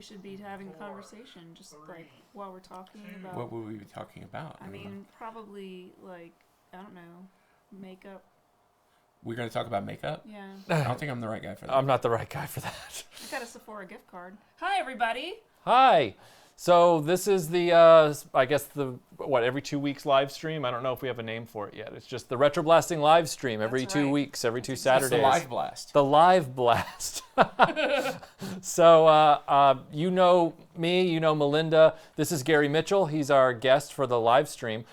We should be having a conversation, just like while we're talking about. What would we be talking about? I mean, probably like, I don't know, makeup. We're going to talk about makeup? Yeah. I don't think I'm the right guy for that. I'm not the right guy for that. I got a Sephora gift card. Hi, everybody. Hi. So this is the, I guess every 2 weeks live stream? I don't know if we have a name for it yet. It's just the RetroBlasting Livestream every That's 2 right. weeks, every 2 It's Saturdays. the live blast. The live blast. So you know me, you know Melinda. This is Gary Mitchel. He's our guest for the live stream.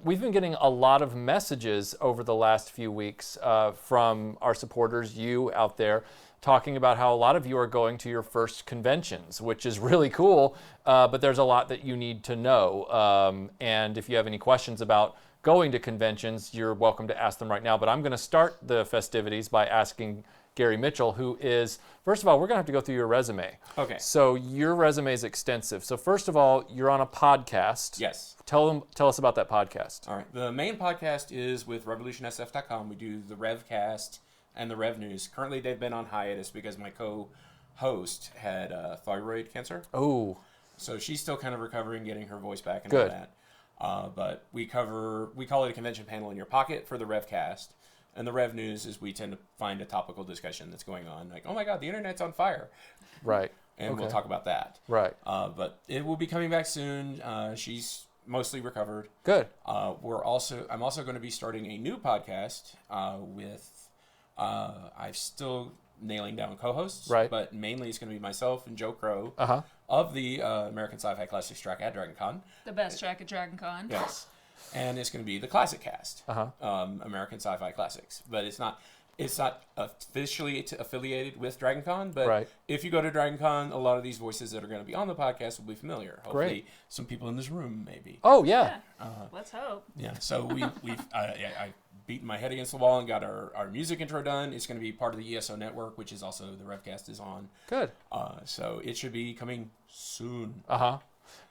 We've been getting a lot of messages over the last few weeks from our supporters, you out there, talking about how a lot of you are going to your first conventions, which is really cool, but there's a lot that you need to know. And if you have any questions about going to conventions, you're welcome to ask them right now. But I'm going to start the festivities by asking Gary Mitchel, who is, first of all, we're going to have to go through your resume. Okay. So your resume is extensive. So first of all, you're on a podcast. Yes. Tell us about that podcast. All right. The main podcast is with RevolutionSF.com. We do the RevCast and the Rev News. Currently, they've been on hiatus because my co-host had thyroid cancer. Oh. So she's still kind of recovering, getting her voice back and Good. all that. But we call it a convention panel in your pocket for the RevCast. And the Rev News is we tend to find a topical discussion that's going on. Like, oh my God, the internet's on fire. Right. And Okay. we'll talk about that. Right. But it will be coming back soon. She's mostly recovered. Good. I'm also going to be starting a new podcast with I'm still nailing down co-hosts. Right. But mainly it's going to be myself and Joe Crow Uh-huh. of the American Sci-Fi Classics track at Dragon Con. The best track at Dragon Con. Yes. And it's going to be the Classic Cast, Uh-huh. American Sci-Fi Classics. But it's not officially affiliated with Dragon Con, but Right. if you go to Dragon Con, a lot of these voices that are going to be on the podcast will be familiar. Hopefully, Great. some people in this room maybe. Oh, yeah. Let's hope. Yeah. So I beaten my head against the wall and got our music intro done. It's going to be part of the ESO network, which is also the RevCast is on. Good. So it should be coming soon. Uh-huh.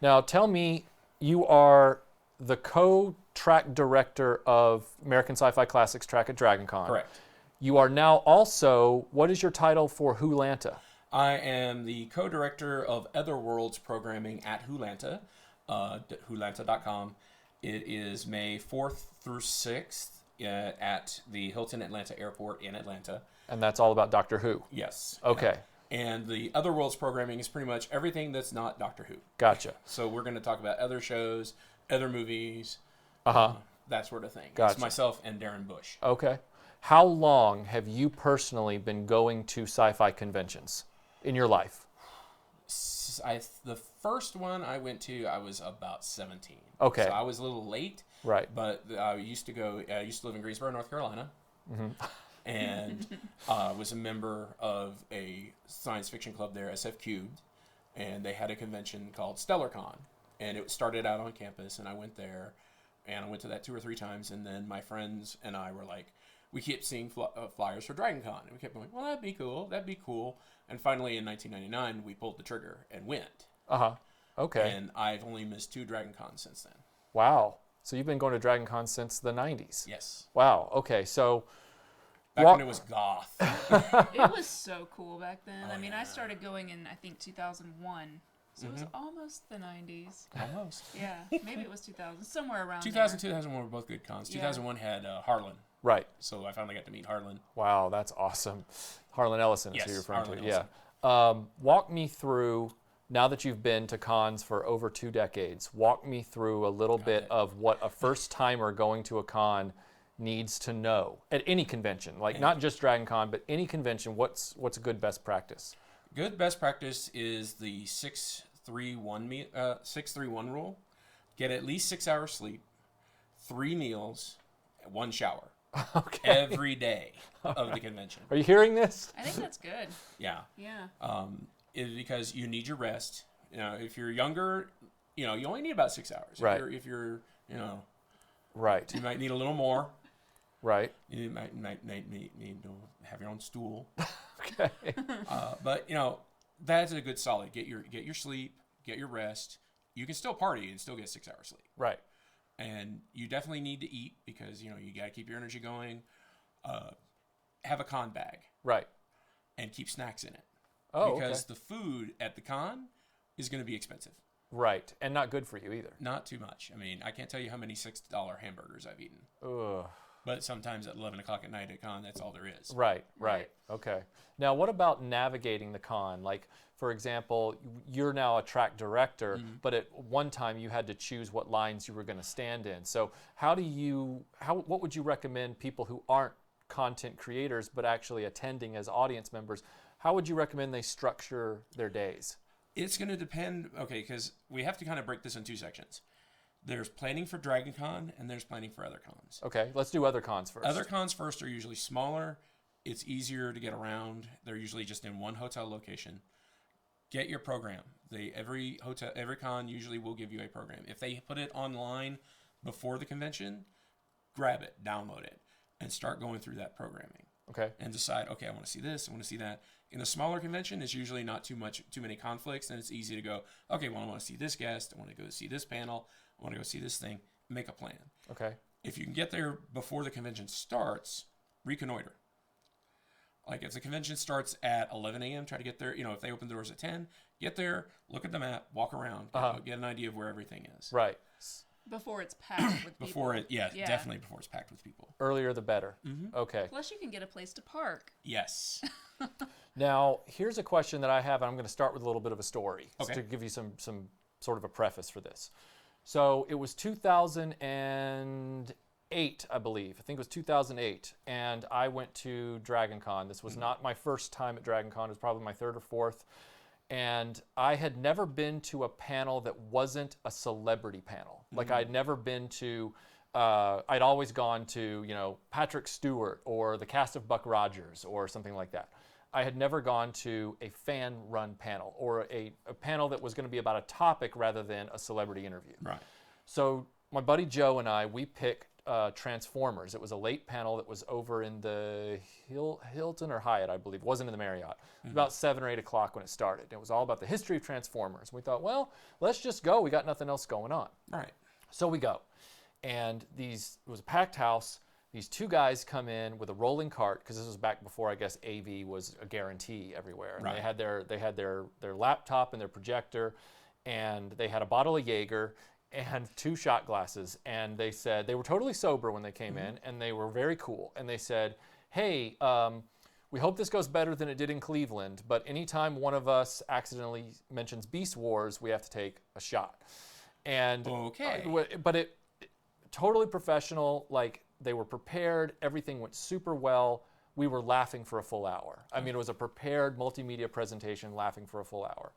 Now, tell me, you are the co-track director of American Sci-Fi Classics track at Dragon Con. Correct. You are now also, what is your title for Wholanta? I am the co-director of Otherworlds programming at Wholanta, wholanta.com. It is May 4th through 6th at the Hilton Atlanta Airport in Atlanta. And that's all about Doctor Who. Yes. Okay. And the Otherworlds programming is pretty much everything that's not Doctor Who. Gotcha. So we're going to talk about other shows, other movies, Uh-huh. that sort of thing. Gotcha. It's myself and Darren Bush. Okay. How long have you personally been going to sci-fi conventions in your life? The first one I went to, I was about 17. Okay. So I was a little late. Right. But I used to live in Greensboro, North Carolina. Mm-hmm. And was a member of a science fiction club there, SF Cubed. And they had a convention called StellarCon. And it started out on campus, and I went there. And I went to that 2 or 3 times. And then my friends and I were like, we kept seeing flyers for Dragon Con. And we kept going, well, that'd be cool. That'd be cool. And finally, in 1999, we pulled the trigger and went. Uh-huh. Okay. And I've only missed 2 Dragon Cons since then. Wow. So you've been going to Dragon Con since the 90s? Yes. Wow. Okay. So Back when it was goth. It was so cool back then. Oh, I mean, yeah. I started going in, I think, 2001. So it was almost the 90s. Almost. Yeah, maybe it was 2000, somewhere around 2000, there. 2001 were both good cons. Yeah. 2001 had Harlan. right. So I finally got to meet Harlan. Wow, that's awesome. Harlan Ellison is Yes, who you're referring Harlan to. Yeah. Walk me through, now that you've been to cons for over 2 decades, walk me through a little bit of what a first timer going to a con needs to know at any convention, like not just Dragon Con, but any convention. What's a good best practice? Good best practice is the 6-3-1 rule. Get at least 6 hours sleep, 3 meals, 1 shower. Okay. Every day of the convention. Are you hearing this? I think that's good. Yeah. Yeah. Because you need your rest. You know, if you're younger, you only need about 6 hours. Right. If you're Right. you might need a little more. Right. You might need to have your own stool. Okay. But that's a good solid. Get your sleep, get your rest. You can still party and still get 6 hours sleep. Right. And you definitely need to eat because you got to keep your energy going. Have a con bag Right. and keep snacks in it. Oh, because okay. the food at the con is going to be expensive. Right, and not good for you either. Not too much. I mean, I can't tell you how many $6 hamburgers I've eaten. Ugh. But sometimes at 11 o'clock at night at con, that's all there is. Right. Right. Okay. Now, what about navigating the con? Like, for example, you're now a track director, but at one time you had to choose what lines you were going to stand in. So, what would you recommend people who aren't content creators but actually attending as audience members? How would you recommend they structure their days? It's going to depend, okay, because we have to kind of break this in two sections. There's planning for Dragon Con and there's planning for other cons. Okay, let's do other cons first. Other cons first are usually smaller. It's easier to get around. They're usually just in one hotel location. Get your program. Every con usually will give you a program. If they put it online before the convention, grab it, download it, and start going through that programming. Okay. And decide, okay, I want to see this, I want to see that. In a smaller convention, it's usually not too many conflicts, and it's easy to go, okay, well, I want to see this guest, I want to go see this panel, I want to go see this thing, make a plan. Okay. If you can get there before the convention starts, reconnoiter. Like if the convention starts at 11 a.m., try to get there, if they open the doors at 10, get there, look at the map, walk around, get an idea of where everything is. Right. Before it's packed with people. Definitely before it's packed with people. Earlier the better. Okay. Plus, you can get a place to park. Yes. Now, here's a question that I have, and I'm going to start with a little bit of a story Okay. to give you some sort of a preface for this. So it was 2008, I believe. I think it was 2008, and I went to Dragon Con. This was not my first time at Dragon Con. It was probably my third or fourth. And I had never been to a panel that wasn't a celebrity panel. Like I'd never been to, I'd always gone to, Patrick Stewart or the cast of Buck Rogers or something like that. I had never gone to a fan-run panel or a panel that was going to be about a topic rather than a celebrity interview. Right. So my buddy Joe and I, we picked Transformers. It was a late panel that was over in the Hilton or Hyatt, I believe. It wasn't in the Marriott. It was about 7 or 8 o'clock when it started. It was all about the history of Transformers. We thought, well, let's just go. We got nothing else going on. Right. So we go. And it was a packed house. These two guys come in with a rolling cart, because this was back before, I guess, AV was a guarantee everywhere. And Right. they had their laptop and their projector, and they had a bottle of Jaeger and 2 shot glasses. And they said, they were totally sober when they came in, and they were very cool. And they said, hey, we hope this goes better than it did in Cleveland, but anytime one of us accidentally mentions Beast Wars, we have to take a shot. And Okay. but it totally professional, like they were prepared, everything went super well. We were laughing for a full hour. I mean, it was a prepared multimedia presentation, laughing for a full hour.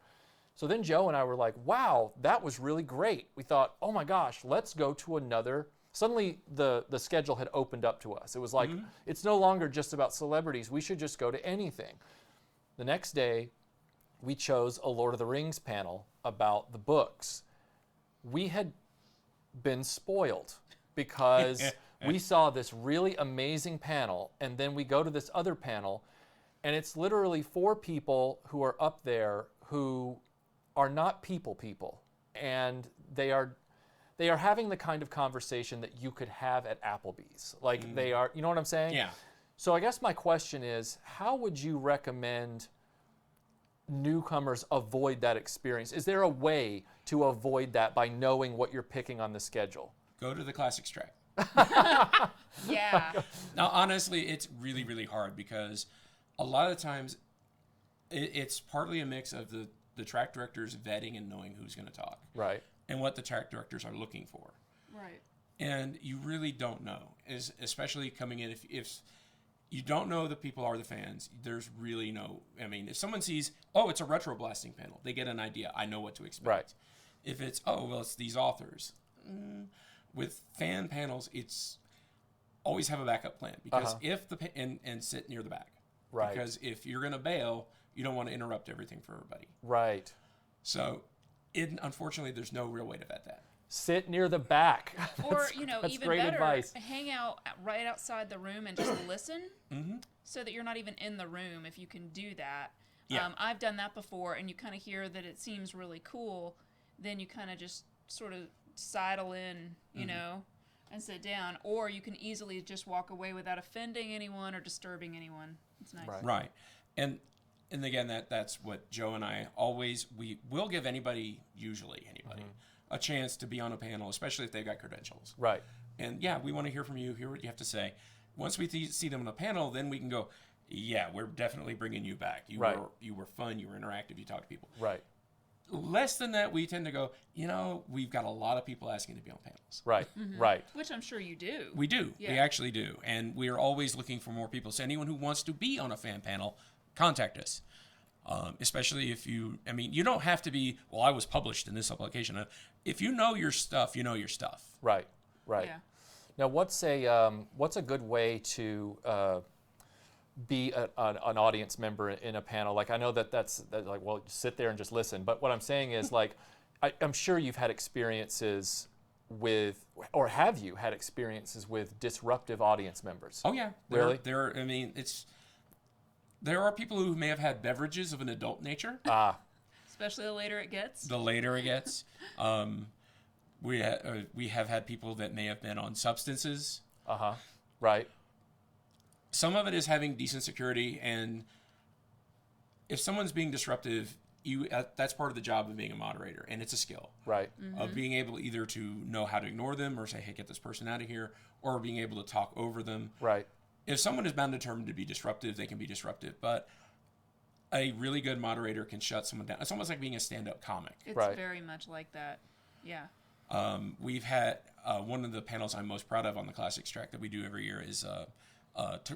So then Joe and I were like, wow, that was really great. We thought, oh my gosh, let's go to another. Suddenly the schedule had opened up to us. It was like, it's no longer just about celebrities. We should just go to anything. The next day, we chose a Lord of the Rings panel about the books. We had been spoiled because we saw this really amazing panel, and then we go to this other panel, and it's literally 4 people who are up there who are not people, and they are having the kind of conversation that you could have at Applebee's. Like they are, you know what I'm saying? Yeah. So I guess my question is, how would you recommend newcomers avoid that experience? Is there a way to avoid that by knowing what you're picking on the schedule? Go to the classics track. Yeah. Now, honestly, it's really, really hard because a lot of the times it's partly a mix of the track directors vetting and knowing who's going to talk. Right. And what the track directors are looking for. Right. And you really don't know, especially coming in, if you don't know the people are the fans, there's really no, I mean, if someone sees, oh, it's a RetroBlasting panel, they get an idea. I know what to expect. Right. If it's, oh, well, it's these authors. With fan panels, it's always have a backup plan because if and sit near the back. Right. Because if you're going to bail, you don't want to interrupt everything for everybody. Right. So, unfortunately, there's no real way to vet that. Sit near the back. Or, that's even great better, advice. hang out right outside the room and just listen so that you're not even in the room if you can do that. Yeah. I've done that before, and you kind of hear that it seems really cool. Then you kind of just sort of sidle in, you know, and sit down. Or you can easily just walk away without offending anyone or disturbing anyone. It's nice. Right. Right. And and again, that's what Joe and I always, we will give usually anybody, a chance to be on a panel, especially if they've got credentials. Right. And yeah, we want to hear from you, hear what you have to say. Once we see them on a panel, then we can go, yeah, we're definitely bringing you back. You were fun, you were interactive, you talked to people. Right. Less than that, we tend to go, we've got a lot of people asking to be on panels. Right. Right. Which I'm sure you do. We do. Yeah. We actually do. And we are always looking for more people. So anyone who wants to be on a fan panel, contact us. Especially if you don't have to be, well, I was published in this publication. If you know your stuff, you know your stuff. Right. Right. Yeah. Now, what's a good way to be an audience member in a panel? Like, I know that's like, well, sit there and just listen. But what I'm saying is, like, I'm sure you've had experiences with, or have you had experiences with disruptive audience members? Oh yeah, Really? There are people who may have had beverages of an adult nature. Especially the later it gets. The later it gets. We have had people that may have been on substances. Right. Some of it is having decent security, and if someone's being disruptive, that's part of the job of being a moderator, and it's a skill. Right. Of being able either to know how to ignore them or say, hey, get this person out of here, or being able to talk over them. Right. If someone is bound and determined to be disruptive, they can be disruptive, but a really good moderator can shut someone down. It's almost like being a stand-up comic. It's Right. very much like that. Yeah. We've had one of the panels I'm most proud of on the Classics track that we do every year is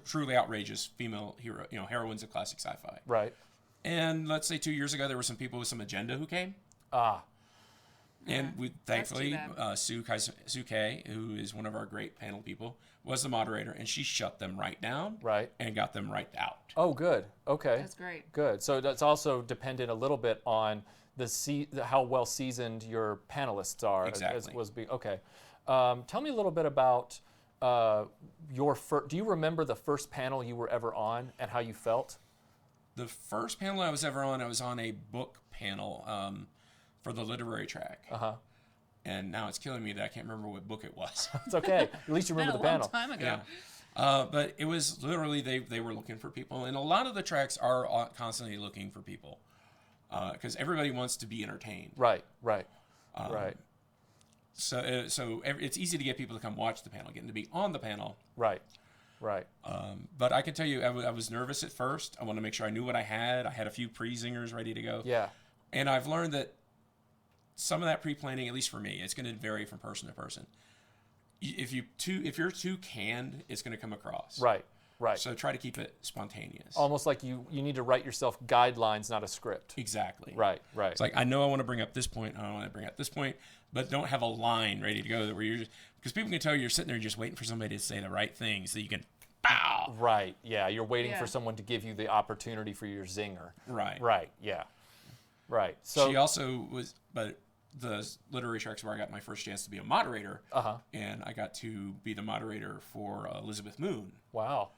truly outrageous female hero, heroines of classic sci-fi. Right. And let's say 2 years ago, there were some people with some agenda who came. And we thankfully, Sue Kay, who is one of our great panel people, was the moderator, and she shut them right down. Right. And got them right out. Oh, good. Okay. That's great. Good. So that's also dependent a little bit on how well seasoned your panelists are. Exactly. Okay. Tell me a little bit about do you remember the first panel you were ever on and how you felt? The first panel I was ever on, I was on a book panel for the literary track. And now it's killing me that I can't remember what book it was. It's okay. At least you remember the panel. A long time ago. Yeah. But it was literally, they were looking for people. And a lot of the tracks are constantly looking for people because everybody wants to be entertained. Right. So it's easy to get people to come watch the panel, getting to be on the panel. Right. But I can tell you, I was nervous at first. I want to make sure I knew what I had. I had a few pre-zingers ready to go. Yeah. And I've learned that some of that pre-planning, at least for me, it's going to vary from person to person. If you're too canned, it's going to come across. Right. So try to keep it spontaneous. Almost like you need to write yourself guidelines, not a script. Exactly. Right. It's like, I know I want to bring up this point, I want to bring up this point, but don't have a line ready to go where you're just, because people can tell you're sitting there just waiting for somebody to say the right thing so you can bow. Right. Yeah. You're waiting for someone to give you the opportunity for your zinger. Right. Yeah. Right. So she also was, but the literary tracks where I got my first chance to be a moderator, and I got to be the moderator for Elizabeth Moon. Wow.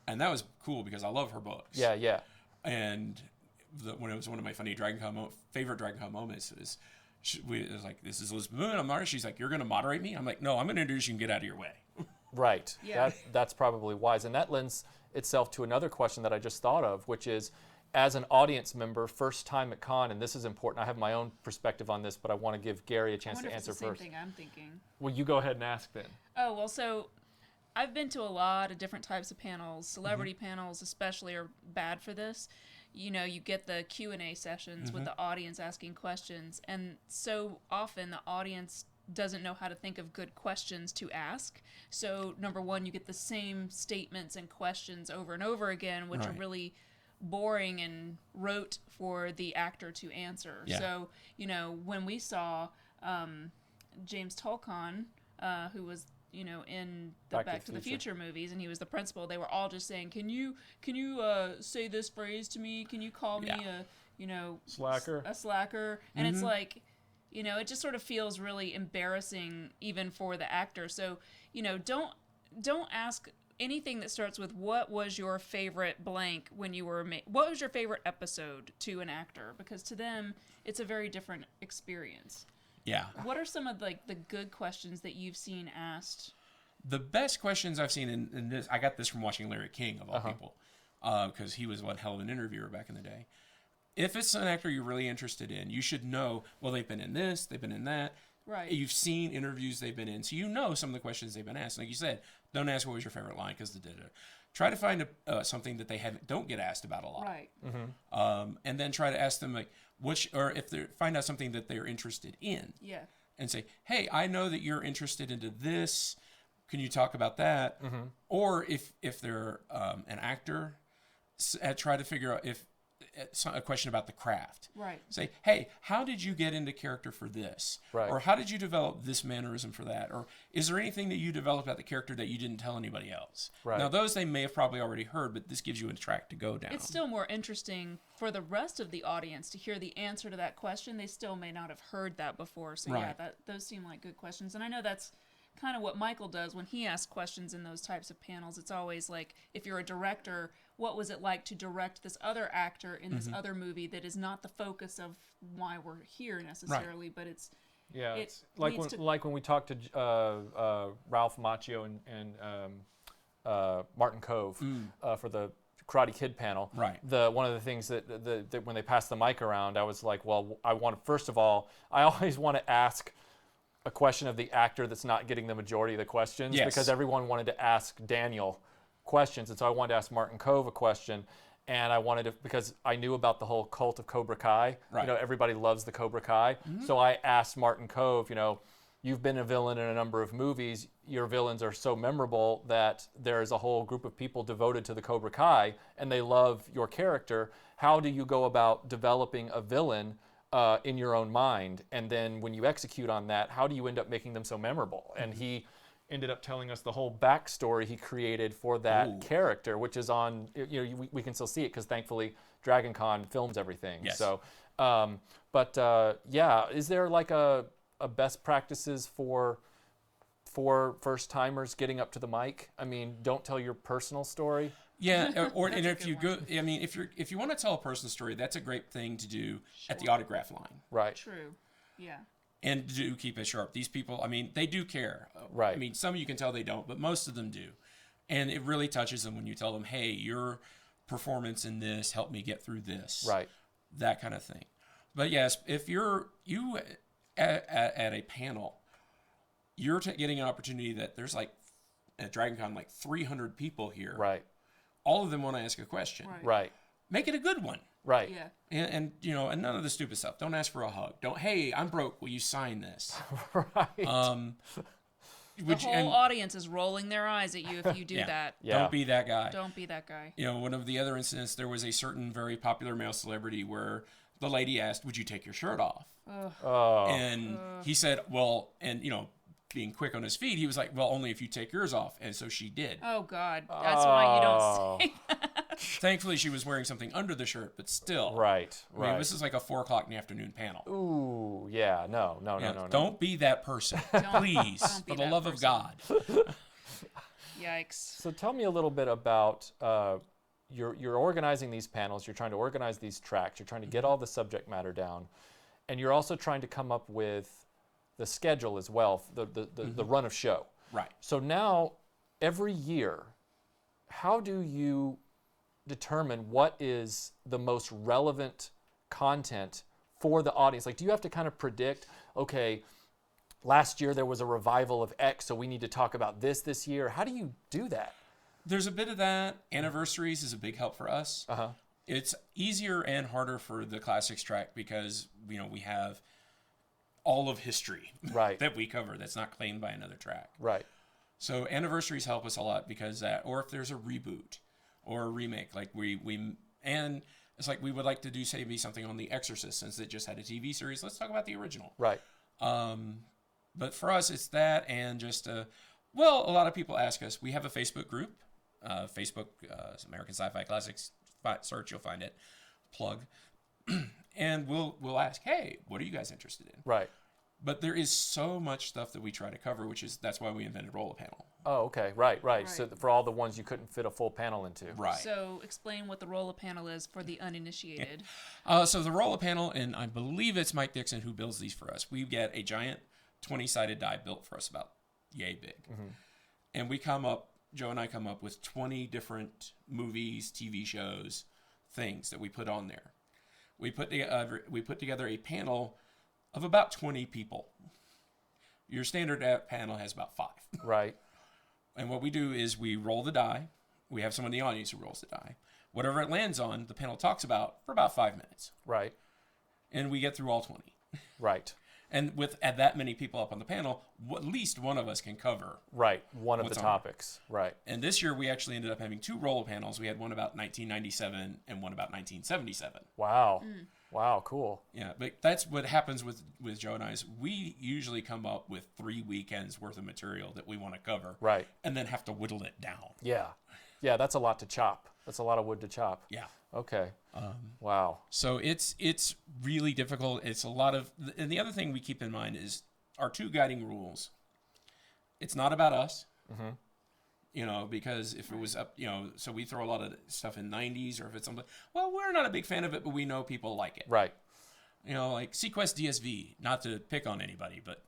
And that was cool because I love her books. Yeah. And when it was one of my funny favorite DragonCon moments, it was like, this is Elizabeth Moon, I'm moderator. She's like, you're going to moderate me? I'm like, no, I'm going to introduce you and get out of your way. Right. Yeah. That's probably wise. And that lends itself to another question that I just thought of, which is, as an audience member, first time at con, and this is important. I have my own perspective on this, but I want to give Gary a chance to answer first. I wonder if it's the same thing I'm thinking. Well, you go ahead and ask then. Oh, well, so I've been to a lot of different types of panels. Celebrity panels especially are bad for this. You get the Q&A sessions with the audience asking questions, and so often the audience doesn't know how to think of good questions to ask. So, number one, you get the same statements and questions over and over again, which are really boring and rote for the actor to answer. Yeah. So, when we saw James Tolkan, who was, in the Back to the Future movies, and he was the principal, they were all just saying, can you say this phrase to me? Can you call me a slacker? A slacker? And it's like, it just sort of feels really embarrassing even for the actor. So, don't ask anything that starts with what was your favorite blank when you were what was your favorite episode to an actor, because to them it's a very different experience. Yeah. What are some of the good questions that you've seen asked? The best questions I've seen in this, I got this from watching Larry King of all people, because he was one hell of an interviewer back in the day. If it's an actor you're really interested in, you should know, well, they've been in this, they've been in that. Right. You've seen interviews they've been in, so you know some of the questions they've been asked. Like you said, don't ask what was your favorite line because try to find something that they don't get asked about a lot. Right. And then try to ask them like find out something that they're interested in. Yeah. And say, hey, I know that you're interested into this. Can you talk about that? Or if they're an actor, try to figure out a question about the craft. Right. Say, hey, how did you get into character for this? Right. Or how did you develop this mannerism for that? Or is there anything that you developed about the character that you didn't tell anybody else? Right. Now, those they may have probably already heard, but this gives you a track to go down. It's still more interesting for the rest of the audience to hear the answer to that question. They still may not have heard that before. So Right. yeah, those seem like good questions. And I know that's kind of what Michael does when he asks questions in those types of panels. It's always like, if you're a director, what was it like to direct this other actor in this other movie that is not the focus of why we're here necessarily, but it's Yeah, it it's like leads like when we talked to Ralph Macchio and Martin Cove for the Karate Kid panel. Right. One of the things that when they passed the mic around, I was like, well, first of all, I always want to ask a question of the actor that's not getting the majority of the questions, Yes. because everyone wanted to ask Daniel questions, and so I wanted to ask Martin Cove a question, and I wanted to, because I knew about the whole cult of Cobra Kai. Right. You know, everybody loves the Cobra Kai, so I asked Martin Cove, you know, you've been a villain in a number of movies. Your villains are so memorable that there's a whole group of people devoted to the Cobra Kai, and they love your character. How do you go about developing a villain in your own mind? And then when you execute on that, how do you end up making them so memorable? And he ended up telling us the whole backstory he created for that character, which is on, you know, we can still see it because thankfully Dragon Con films everything. Yes. So, yeah, is there like a best practices for first timers getting up to the mic? I mean, don't tell your personal story. Yeah, and if good you go, I mean, if you want to tell a personal story, that's a great thing to do at the autograph line. Right. true. Yeah. And do keep it sharp. These people, I mean, they do care. Right. I mean, some of you can tell they don't, but most of them do. And it really touches them when you tell them, hey, your performance in this helped me get through this. Right. That kind of thing. But yes, if you at a panel, you're getting an opportunity that there's like at Dragon Con like 300 people here. Right. All of them want to ask a question. Right. Make it a good one. Right. Yeah. And you know, and none of the stupid stuff. Don't ask for a hug. Don't, hey, I'm broke. Will you sign this? Right. The whole audience is rolling their eyes at you if you do Yeah. that. Yeah. Don't be that guy. Don't be that guy. You know, one of the other incidents, there was a certain very popular male celebrity where the lady asked, would you take your shirt off? Oh. And he said, well, and you know, being quick on his feet, he was like, well, only if you take yours off. And so she did. Oh God, that's why you don't say that. Thankfully, she was wearing something under the shirt, but still. Right. I mean, Right. this is like a 4:00 in the afternoon panel. Ooh. Yeah. No. Yeah, Don't be that person, please, don't be for the that love of person. God. Yikes. So tell me a little bit about you're organizing these panels. You're trying to organize these tracks. You're trying to get all the subject matter down, and you're also trying to come up with the schedule as well, the run of show. Right. So now, every year, how do you determine what is the most relevant content for the audience? Like, do you have to kind of predict, okay, last year there was a revival of X, so we need to talk about this year? How do you do that? There's a bit of that. Anniversaries is a big help for us. Uh-huh. It's easier and harder for the classics track because, you know, we have all of history Right. that we cover that's not claimed by another track. Right. So anniversaries help us a lot because that, or if there's a reboot or a remake, like and it's like we would like to do, say, be something on The Exorcist since it just had a TV series. Let's talk about the original. Right. But for us, it's that and just, well, a lot of people ask us, we have a Facebook group, Facebook, American Sci-Fi Classics, search, you'll find it, plug. And we'll ask, hey, what are you guys interested in? Right. But there is so much stuff that we try to cover, that's why we invented Roll a Panel. Oh, okay. Right. So for all the ones you couldn't fit a full panel into. Right. So explain what the roller panel is for the uninitiated. So the Roll a Panel, and I believe it's Mike Dixon who builds these for us. We get a giant 20-sided die built for us about yay big. Mm-hmm. And we come up Joe and I come up with 20 different movies, TV shows, things that we put on there. We put together a panel of about 20 people. Your standard panel has about 5. Right. And what we do is we roll the die. We have someone in the audience who rolls the die. Whatever it lands on, the panel talks about for about 5 minutes. Right. And we get through all 20. Right. And with that many people up on the panel, at least one of us can cover. Right. One of the what's on topics. Right. And this year we actually ended up having 2 roll panels. We had one about 1997 and one about 1977. Wow. Wow. Cool. Yeah, but that's what happens with Joe and I is we usually come up with 3 weekends worth of material that we want to cover. Right. And then have to whittle it down. Yeah. Yeah. That's a lot to chop. That's a lot of wood to chop. Yeah. Okay. Wow. So it's really difficult. It's a lot of, and the other thing we keep in mind is our 2 guiding rules. It's not about us, you know, because if it was up, you know, so we throw a lot of stuff in 90s, or if it's something, well, we're not a big fan of it, but we know people like it. Right. You know, like Sequest DSV, not to pick on anybody, but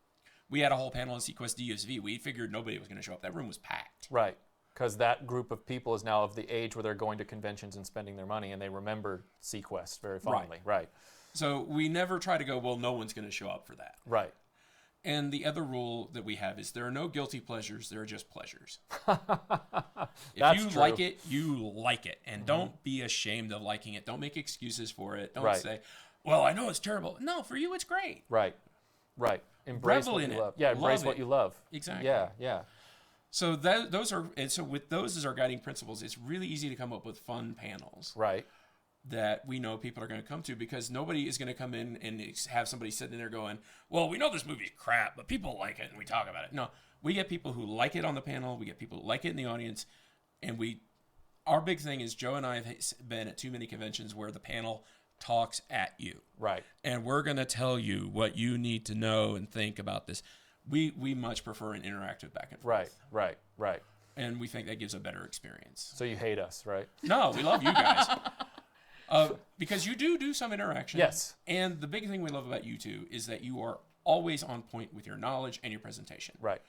we had a whole panel on Sequest DSV. We figured nobody was going to show up. That room was packed. Right. Because that group of people is now of the age where they're going to conventions and spending their money, and they remember Sequest very fondly. Right. So we never try to go, well, no one's going to show up for that. Right. And the other rule that we have is there are no guilty pleasures. There are just pleasures. That's if you true. like it, you like it. And don't be ashamed of liking it. Don't make excuses for it. Don't Right. say, well, I know it's terrible. No, for you, it's great. Right. Right. Embrace Revel what in you it. love. Yeah. Embrace Love what it. you love. Exactly. Yeah. Yeah. So those are, and so with those as our guiding principles, it's really easy to come up with fun panels Right. that we know people are going to come to, because nobody is going to come in and have somebody sitting there going, well, we know this movie's crap, but people like it and we talk about it. No, we get people who like it on the panel. We get people who like it in the audience. And our big thing is Joe and I have been at too many conventions where the panel talks at you. Right. And we're going to tell you what you need to know and think about this. We much prefer an interactive back and forth. Right. Right. Right. And we think that gives a better experience. So you hate us, right? No, we love you guys. Because you do some interaction. Yes. And the big thing we love about you two is that you are always on point with your knowledge and your presentation. Right.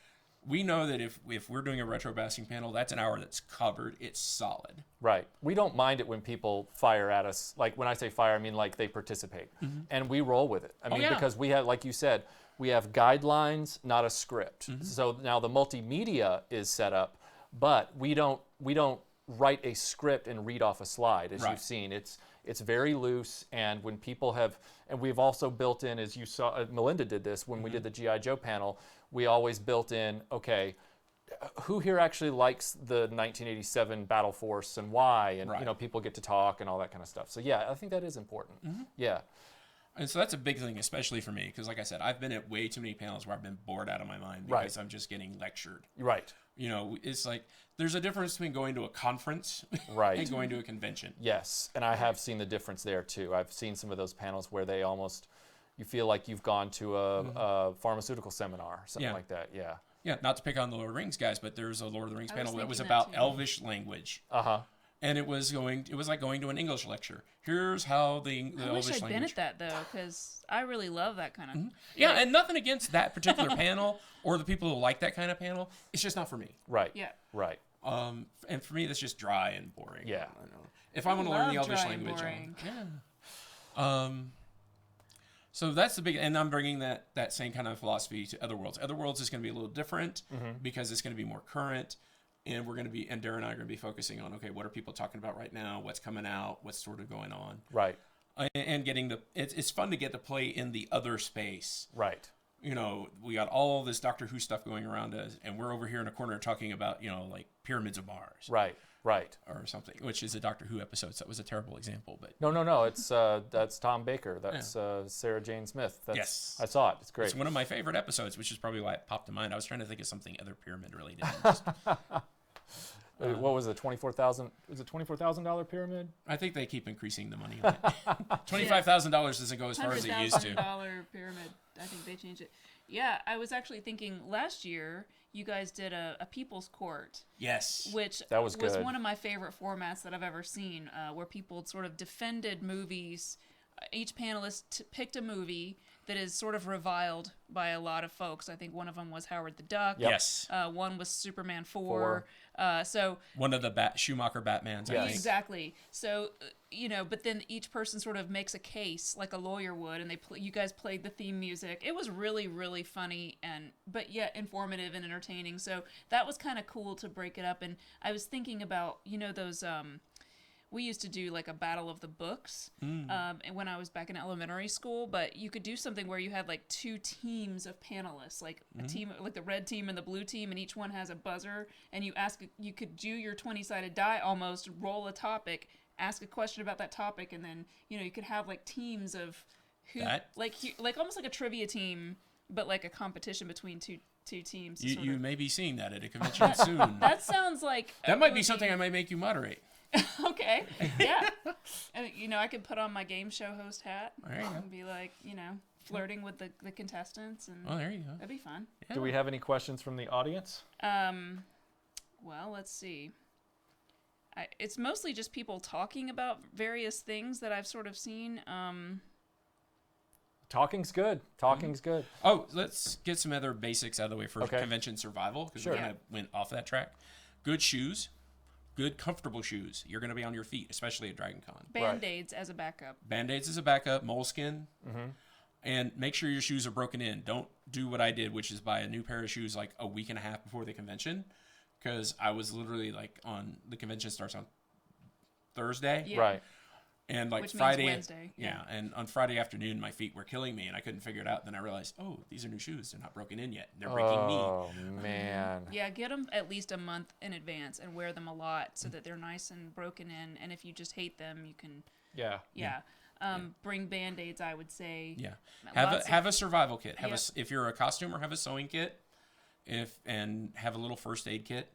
We know that if we're doing a RetroBlasting panel, that's an hour that's covered. It's solid. Right. We don't mind it when people fire at us. Like when I say fire, I mean like they participate. And we roll with it. I mean, yeah. because we have, like you said, we have guidelines, not a script. So now the multimedia is set up, but we don't write a script and read off a slide, as Right. you've seen. It's very loose, and when people have, and we've also built in, as you saw, Melinda did this when we did the G.I. Joe panel, we always built in, okay, who here actually likes the 1987 Battle Force and why? And, Right. you know, people get to talk and all that kind of stuff. So, yeah, I think that is important. Yeah. And so that's a big thing, especially for me, because like I said, I've been at way too many panels where I've been bored out of my mind because Right. I'm just getting lectured. Right. You know, it's like there's a difference between going to a conference Right. and going to a convention. Yes, and I have seen the difference there too. I've seen some of those panels where they almost, you feel like you've gone to a pharmaceutical seminar or something Yeah. like that. Yeah. Yeah, not to pick on the Lord of the Rings guys, but there's a Lord of the Rings I was panel that was thinking that about too. Elvish language. Uh-huh. And it was like going to an English lecture. Here's how the I wish Elvish I'd been language. at that though, because I really love that kind of. Yeah, and nothing against that particular panel or the people who like that kind of panel. It's just not for me. Right. Yeah. Right. And for me, that's just dry and boring. Yeah. I know. If I want to learn the love Elvish dry and language, boring. yeah. So that's the big, and I'm bringing that same kind of philosophy to Otherworlds. Otherworlds is going to be a little different because it's going to be more current, and and Darren and I are going to be focusing on, okay, what are people talking about right now? What's coming out? What's sort of going on? Right. And getting it's fun to get to play in the other space. Right. You know, we got all this Doctor Who stuff going around us, and we're over here in a corner talking about, you know, like Pyramids of Mars. Right. Right. Or something, which is a Doctor Who episode, so that was a terrible example, but No. It's that's Tom Baker. That's Sarah Jane Smith. That's, Yes. I saw it. It's great. it's one of my favorite episodes, which is probably why it popped to mind. I was trying to think of something other pyramid related. What was it? $24,000? Was it $24,000 pyramid? I think they keep increasing the money on it. $25,000 doesn't go as far as it used to. $100,000 pyramid. I think they changed it. Yeah, I was actually thinking last year you guys did a People's Court, Yes. which That was good. one of my favorite formats that I've ever seen, where people sort of defended movies. Each panelist picked a movie, that is sort of reviled by a lot of folks. I think one of them was Howard the Duck. Yep. Yes. One was Superman 4. So One of the Schumacher Batmans, I think. exactly. So but then each person sort of makes a case like a lawyer would, and you guys played the theme music. It was really, really funny but yet informative and entertaining. So that was kind of cool to break it up. And I was thinking about those. We used to do like a battle of the books and when I was back in elementary school, but you could do something where you had like 2 teams of panelists, like a team, like the red team and the blue team, and each one has a buzzer, and you could do your 20-sided die almost, roll a topic, ask a question about that topic, and then, you could have like teams of like almost like a trivia team, but like a competition between two teams. You may be seeing that at a convention soon. That sounds like... That might be something I might make you moderate. Okay. Yeah. And, I could put on my game show host hat There you go. and be like, flirting with the contestants. And Oh, there you go. that'd be fun. Do we have any questions from the audience? Well, let's see. It's mostly just people talking about various things that I've sort of seen. Talking's good. Talking's good. Oh, let's get some other basics out of the way for Okay. convention survival, because Sure. we kind of went off that track. Good shoes. Good, comfortable shoes. You're going to be on your feet, especially at Dragon Con. Band-Aids as a backup. Band-Aids as a backup, moleskin. And make sure your shoes are broken in. Don't do what I did, which is buy a new pair of shoes like a week and a half before the convention, because I was literally like the convention starts on Thursday. Yeah. Right. And like Which means Friday, Wednesday, yeah, and on Friday afternoon, my feet were killing me, and I couldn't figure it out. Then I realized, oh, these are new shoes; they're not broken in yet. They're breaking me. Oh, man. Yeah, get them at least a month in advance and wear them a lot so that they're nice and broken in. And if you just hate them, you can... Yeah. Bring Band-Aids, I would say. Yeah, Lots have a survival kit. Yep. If you're a costumer, have a sewing kit. And have a little first aid kit.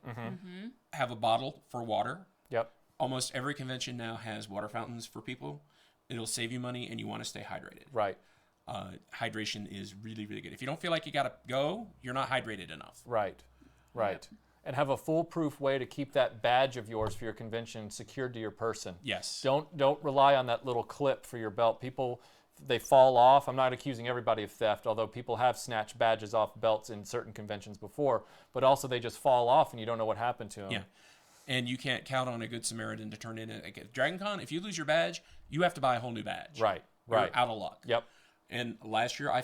Have a bottle for water. Yep. Almost every convention now has water fountains for people. It'll save you money, and you want to stay hydrated. Right. Hydration is really, really good. If you don't feel like you gotta go, you're not hydrated enough. Right. Right. And have a foolproof way to keep that badge of yours for your convention secured to your person. Yes. Don't rely on that little clip for your belt. People, they fall off. I'm not accusing everybody of theft, although people have snatched badges off belts in certain conventions before, but also they just fall off and you don't know what happened to them. Yeah. And you can't count on a good Samaritan to turn in at Dragon Con. If you lose your badge, you have to buy a whole new badge. Right. You're Right. out of luck. Yep. And last year I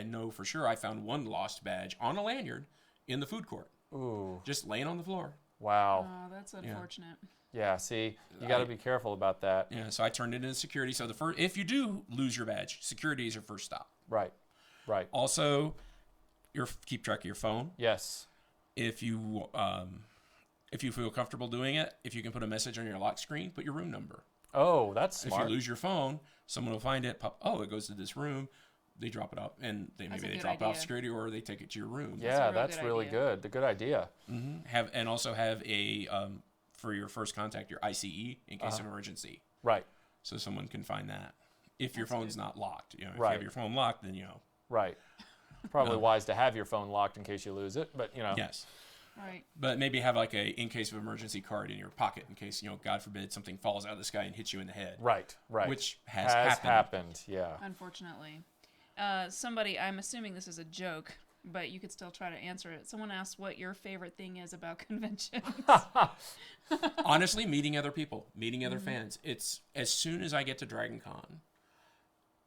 know for sure I found one lost badge on a lanyard in the food court. Ooh. Just laying on the floor. Wow. Oh, that's unfortunate. Yeah, see, you got to be careful about that. Yeah, so I turned it into security. So if you do lose your badge, security is your first stop. Right. Right. Also, keep track of your phone. Yes. If you feel comfortable doing it, if you can put a message on your lock screen, put your room number. Oh, that's smart. If you lose your phone, someone will find it. It goes to this room. They drop it off, and maybe they drop it off security, or they take it to your room. Yeah, that's really good. The good idea. Also have a for your first contact, your ICE in case of emergency. Right. So someone can find that. If your phone's not locked, if you Right. have your phone locked, then Right. Probably wise to have your phone locked in case you lose it, but Yes. Right. But maybe have like a in case of emergency card in your pocket in case God forbid something falls out of the sky and hits you in the head. Right. Right. Which has happened. Yeah. Unfortunately. Somebody, I'm assuming this is a joke, but you could still try to answer it. Someone asked what your favorite thing is about conventions. Honestly, meeting other people, meeting other fans. It's as soon as I get to Dragon Con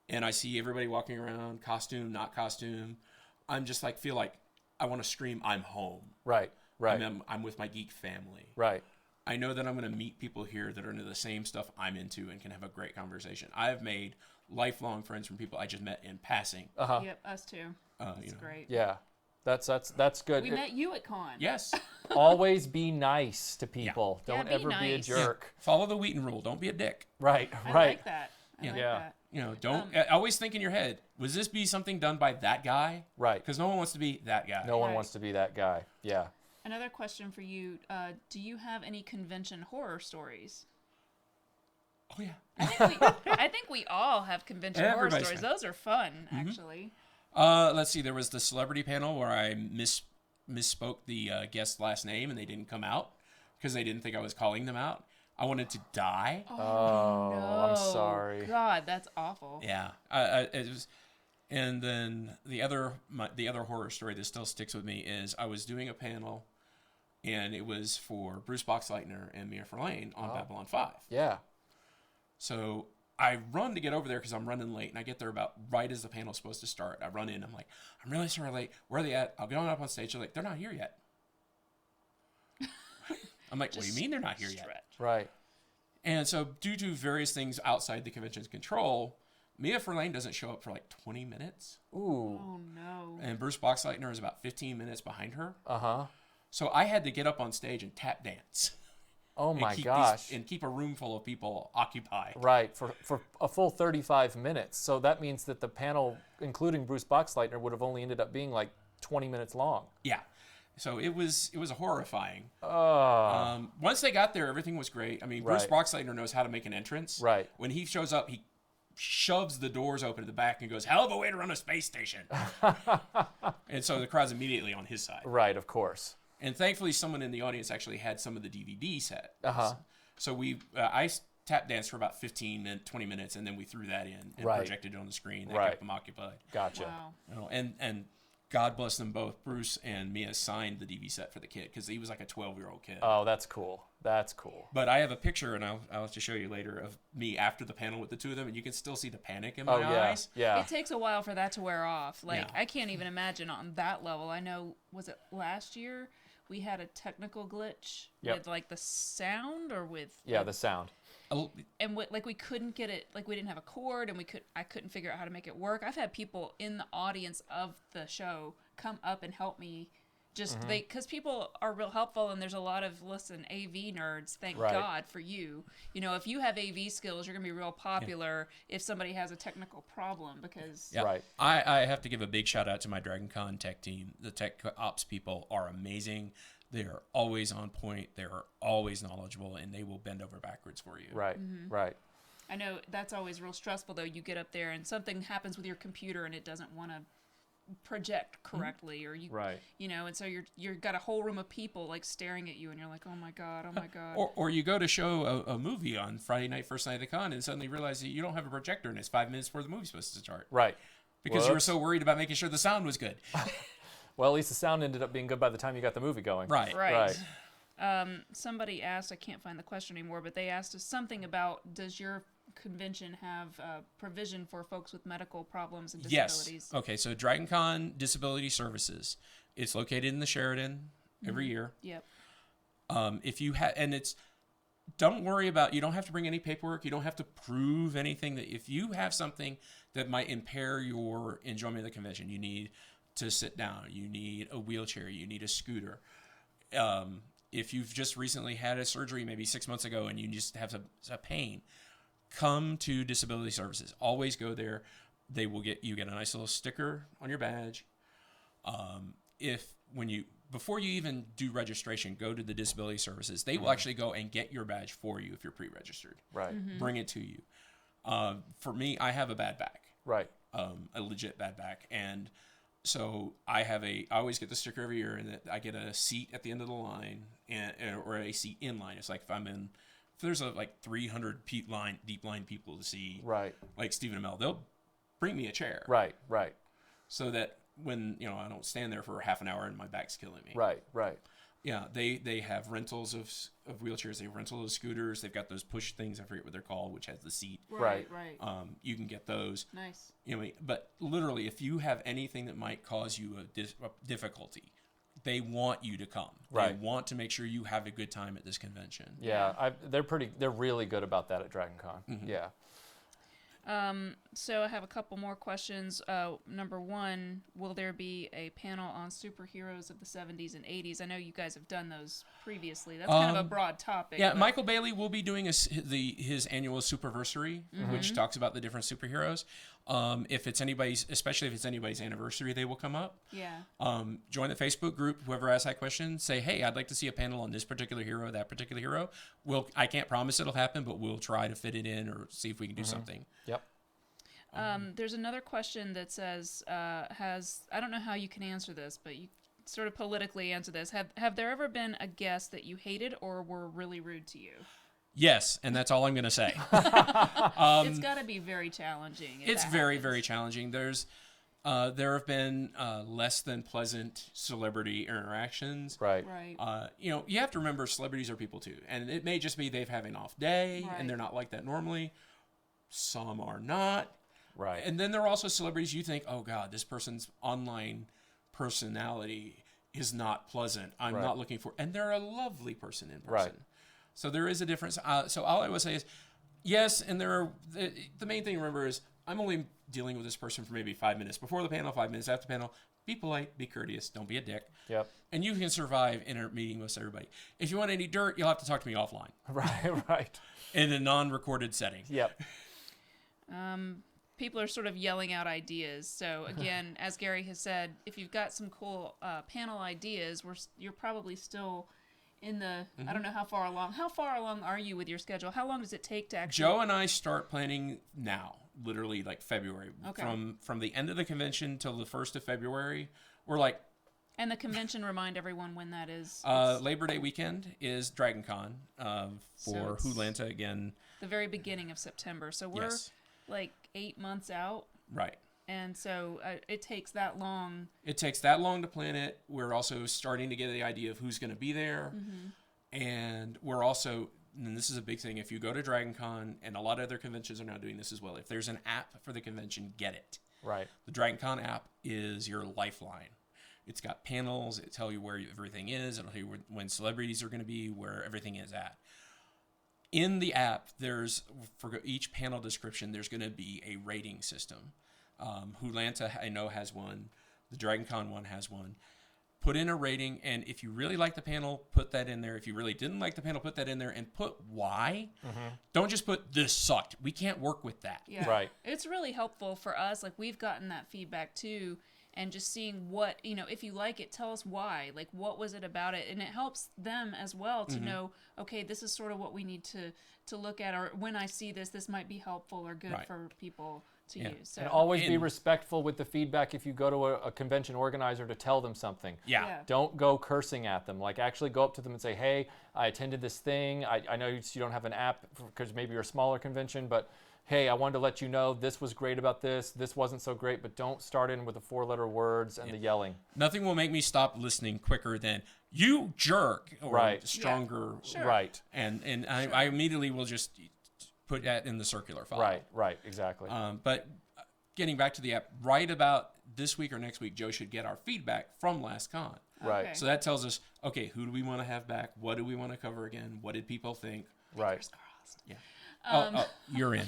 and I see everybody walking around, costume, not costume, I'm just feel like I want to scream, I'm home. Right. Right. I'm with my geek family. Right. I know that I'm going to meet people here that are into the same stuff I'm into and can have a great conversation. I've made lifelong friends from people I just met in passing. Yep, us too. That's great. Yeah. That's good. We met you at con. Yes. Always be nice to people. Yeah, Don't be ever be a nice. jerk. Follow the Wheaton rule. Don't be a dick. Right. I Right. like that. I like Yeah. that. Don't always think in your head, was this be something done by that guy? Right. Because no one wants to be that guy. No one Right. wants to be that guy. Yeah. Another question for you. Do you have any convention horror stories? Oh, yeah. I think we all have convention horror Everybody's stories. fun. Those are fun, actually. Let's see. There was the celebrity panel where I misspoke the guest's last name and they didn't come out because they didn't think I was calling them out. I wanted to die. Oh, I'm sorry. God, that's awful. Yeah. It was And then the other horror story that still sticks with me is I was doing a panel, and it was for Bruce Boxleitner and Mia Verlaine on Babylon 5. Yeah. So I run to get over there because I'm running late, and I get there about right as the panel's supposed to start. I run in. I'm like, I'm really sorry late. Where are they at? I'll get on up on stage. They're like, they're not here yet. I'm like, what do you mean they're not here yet? Right. And so due to various things outside the convention's control, Mia Verlaine doesn't show up for like 20 minutes. Ooh. Oh, no. And Bruce Boxleitner is about 15 minutes behind her. Uh-huh. So I had to get up on stage and tap dance. Oh my gosh. And keep a room full of people occupied. Right, for a full 35 minutes. So that means that the panel, including Bruce Boxleitner, would have only ended up being like 20 minutes long. Yeah. So it was horrifying. Oh. Once they got there, everything was great. I mean, Bruce Boxleitner knows how to make an entrance. Right. When he shows up, he shoves the doors open to the back and goes, hell of a way to run a space station. And so the crowd's immediately on his side. Right, of course. And thankfully, someone in the audience actually had some of the DVD set. Uh-huh. So I tap danced for about 20 minutes, and then we threw that in and projected it on the screen. That kept them occupied. Gotcha. Wow. You know, and God bless them both. Bruce and Mia signed the DVD set for the kid because he was like a 12-year-old kid. Oh, that's cool. That's cool. But I have a picture, and I'll have to show you later, of me after the panel with the two of them, and you can still see the panic in my eyes. Yeah. It takes a while for that to wear off. Like, Yeah. I can't even imagine on that level. I know, was it last year we had a technical glitch with, like, the sound or with... Yeah, the sound. And we couldn't get it, like, we didn't have a cord, and I couldn't figure out how to make it work. I've had people in the audience of the show come up and help me. Just because people are real helpful, and there's a lot of AV nerds. Thank God for you. You know, if you have AV skills, you're gonna be real popular. If somebody has a technical problem, because I have to give a big shout out to my Dragon Con tech team. The tech ops people are amazing. They are always on point. They are always knowledgeable, and they will bend over backwards for you. Right. Right. I know that's always real stressful though. You get up there and something happens with your computer and it doesn't want to project correctly, or you know, and so you're got a whole room of people like staring at you, and you're like, oh my god. Or you go to show a movie on Friday night, first night of the con, and suddenly realize that you don't have a projector, and it's 5 minutes before the movie's supposed to start. Right. Because you were so worried about making sure the sound was good. Well, at least the sound ended up being good by the time you got the movie going. Right. Somebody asked, I can't find the question anymore, but they asked us something about, does your convention have provision for folks with medical problems and disabilities? Yes. Okay, so Dragon Con Disability Services. It's located in the Sheridan every year. Yep. If you have, and it's, don't worry about, you don't have to bring any paperwork. You don't have to prove anything. That if you have something that might impair your enjoyment of the convention, you need to sit down, you need a wheelchair, you need a scooter. If you've just recently had a surgery, maybe 6 months ago, and you just have a pain, come to Disability Services. Always go there. They will get a nice little sticker on your badge. Before you even do registration, go to the Disability Services. They will actually go and get your badge for you if you're pre-registered. Right. Bring it to you. For me, I have a bad back. Right. A legit bad back, and so I always get the sticker every year, and I get a seat at the end of the line, or a seat in line. It's like if there's like 300 deep line people to see, like Stephen Amell, they'll bring me a chair. Right. So that when, I don't stand there for half an hour and my back's killing me. Right. Yeah, they have rentals of wheelchairs. They have rentals of scooters. They've got those push things. I forget what they're called, which has the seat. Right. You can get those. Nice. But literally, if you have anything that might cause you a difficulty, they want you to come. They want to make sure you have a good time at this convention. Yeah, they're really good about that at Dragon Con. Mm-hmm. Yeah. So I have a couple more questions. Number one, will there be a panel on superheroes of the 70s and 80s? I know you guys have done those previously. That's kind of a broad topic. Yeah, Michael Bailey will be doing his annual Superversary, which talks about the different superheroes. If it's especially if it's anybody's anniversary, they will come up. Yeah. Join the Facebook group. Whoever asks that question, say, hey, I'd like to see a panel on this particular hero, that particular hero. I can't promise it'll happen, but we'll try to fit it in or see if we can do something. Yep. There's another question that says, I don't know how you can answer this, but you sort of politically answer this. Have there ever been a guest that you hated or were really rude to you? Yes, and that's all I'm going to say. It's got to be very challenging. It's very, very challenging. There's There have been less than pleasant celebrity interactions. Right. Right. You have to remember celebrities are people too. And it may just be they've had an off day Right. and they're not like that normally. Some are not. Right. And then there are also celebrities you think, oh God, this person's online personality is not pleasant. I'm Right. not looking for, and they're a lovely person in person. Right. So there is a difference. So all I would say is, yes, and there are, the main thing to remember is I'm only dealing with this person for maybe 5 minutes before the panel, 5 minutes after the panel. Be polite, be courteous, don't be a dick. Yep. And you can survive in a meeting with everybody. If you want any dirt, you'll have to talk to me offline Right. in a non-recorded setting. Yep. People are sort of yelling out ideas. So again, as Gary has said, if you've got some cool panel ideas, you're probably still in the. I don't know how far along. How far along are you with your schedule? How long does it take to actually? Joe and I start planning now, literally like February. Okay. From the end of the convention till the 1st of February, we're like. And the convention, remind everyone when that is. Labor Day weekend is Dragon Con So for it's Hulanta again. the very beginning of September. So we're Yes. like 8 months out. Right. And so it takes that long. It takes that long to plan it. We're also starting to get the idea of who's going to be there. And we're also, and this is a big thing, if you go to Dragon Con, and a lot of other conventions are now doing this as well, if there's an app for the convention, get it. Right. The Dragon Con app is your lifeline. It's got panels. It tells you where everything is. It'll tell you when celebrities are going to be, where everything is at. In the app, there's, for each panel description, there's going to be a rating system. Hulanta, I know, has one. The Dragon Con one has one. Put in a rating, and if you really like the panel, put that in there. If you really didn't like the panel, put that in there, and put why. Don't just put, this sucked. We can't work with that. Yeah. Right. It's really helpful for us. Like, we've gotten that feedback too. And just seeing what, if you like it, tell us why. Like, what was it about it? And it helps them as well to know, okay, this is sort of what we need to look at. Or when I see this, this might be helpful or good Right. for people to use. So, And always be respectful with the feedback if you go to a convention organizer to tell them something. Yeah. Don't go cursing at them. Like, actually go up to them and say, hey, I attended this thing. I know you don't have an app because maybe you're a smaller convention, but hey, I wanted to let you know this was great about this. This wasn't so great, but don't start in with the 4-letter words and the yelling. Nothing will make me stop listening quicker than, you jerk, or Right. stronger. Sure. Right. And I immediately will just put that in the circular file. Right, exactly. But getting back to the app, right about this week or next week, Joe should get our feedback from last con. Right. Okay. So that tells us, okay, who do we want to have back? What do we want to cover again? What did people think? Right. Fingers crossed. Yeah. Oh, you're in.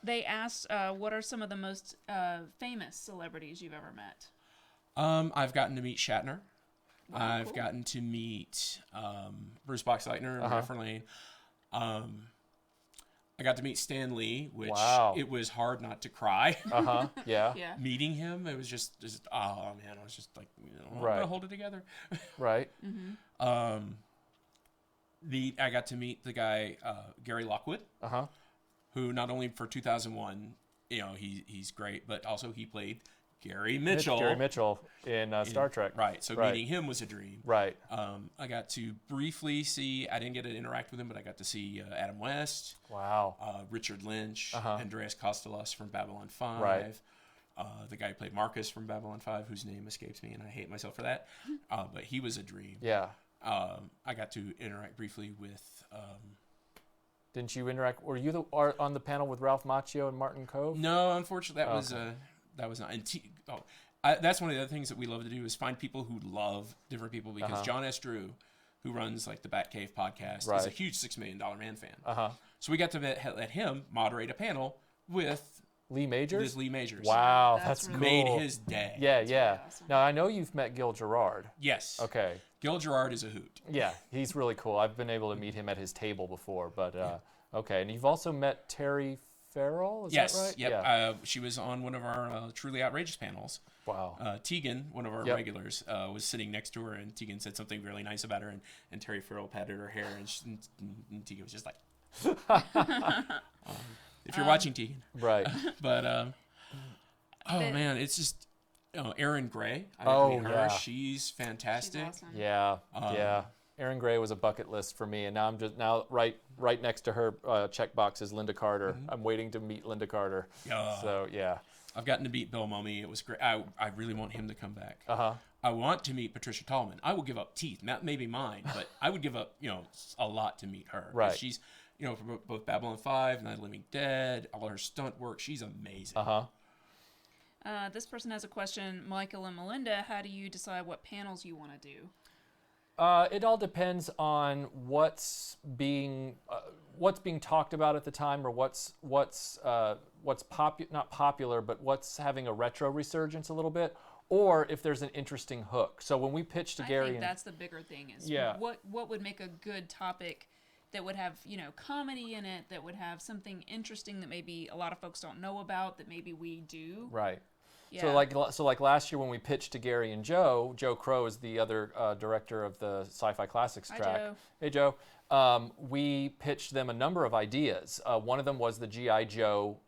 They asked, what are some of the most famous celebrities you've ever met? I've gotten to meet Shatner. Wow, I've cool. gotten to meet Bruce Boxleitner and Jennifer Lane. I got to meet Stan Lee, which Wow. it was hard not to cry. Yeah. Yeah. Meeting him, it was just oh man, I was just like, I'm Right. gonna hold it together. Right. I got to meet the guy Gary Lockwood, who not only for 2001, he's great, but also he played Gary Mitchell. Gary Mitchell in Star Trek. Right. So Right. meeting him was a dream. Right. I got to briefly see. I didn't get to interact with him, but I got to see Adam West, Wow. Richard Lynch, Andreas Kostelos from Babylon 5. Right. The guy who played Marcus from Babylon 5, whose name escapes me, and I hate myself for that. But he was a dream. Yeah. I got to interact briefly with. Didn't you interact? Were you on the panel with Ralph Macchio and Martin Cove? No, unfortunately, that was not. And that's one of the other things that we love to do is find people who love different people, because John S. Drew, who runs like the Batcave podcast, is a Right. huge $6 Million Man fan. So we got to let him moderate a panel with Lee Majors? Lee Majors. Wow, That's that's really cool. Made his day. Yeah. really awesome. Now, I know you've met Gil Gerard. Yes. Okay. Gil Gerard is a hoot. Yeah, he's really cool. I've been able to meet him at his table before, but okay. And you've also met Terry Farrell, is Yes. that right? Yep. Yeah. She was on one of our Truly Outrageous panels. Wow. Tegan, one of our Yep. regulars, was sitting next to her, and Tegan said something really nice about her, and Terry Farrell patted her hair, and Tegan was just like, if you're watching, Tegan. Right. But, oh man, it's just, Erin Gray. I got Oh, to meet her. yeah. She's fantastic. She's awesome. Yeah. Erin Gray was a bucket list for me, and now I'm just right next to her checkbox is Linda Carter. I'm waiting to meet Linda Carter. Yeah. So yeah. I've gotten to meet Bill Mumy. It was great. I really want him to come back. Uh-huh. I want to meet Patricia Tallman. I will give up teeth, maybe mine, but I would give up, a lot to meet her. Right. She's, for both Babylon 5, Night of the Living Dead, all her stunt work. She's amazing. Uh-huh. This person has a question. Michael and Melinda, how do you decide what panels you want to do? It all depends on what's being talked about at the time, or what's not popular, but what's having a retro resurgence a little bit, or if there's an interesting hook. So when we pitched to Gary, I think that's the bigger thing is what would make a good topic that would have comedy in it, that would have something interesting that maybe a lot of folks don't know about that maybe we do. Right. Yeah. So like last year when we pitched to Gary and Joe Crow is the other director of the Sci-Fi Classics track. Joe. Hey Joe. We pitched them a number of ideas. One of them was the G.I. Joe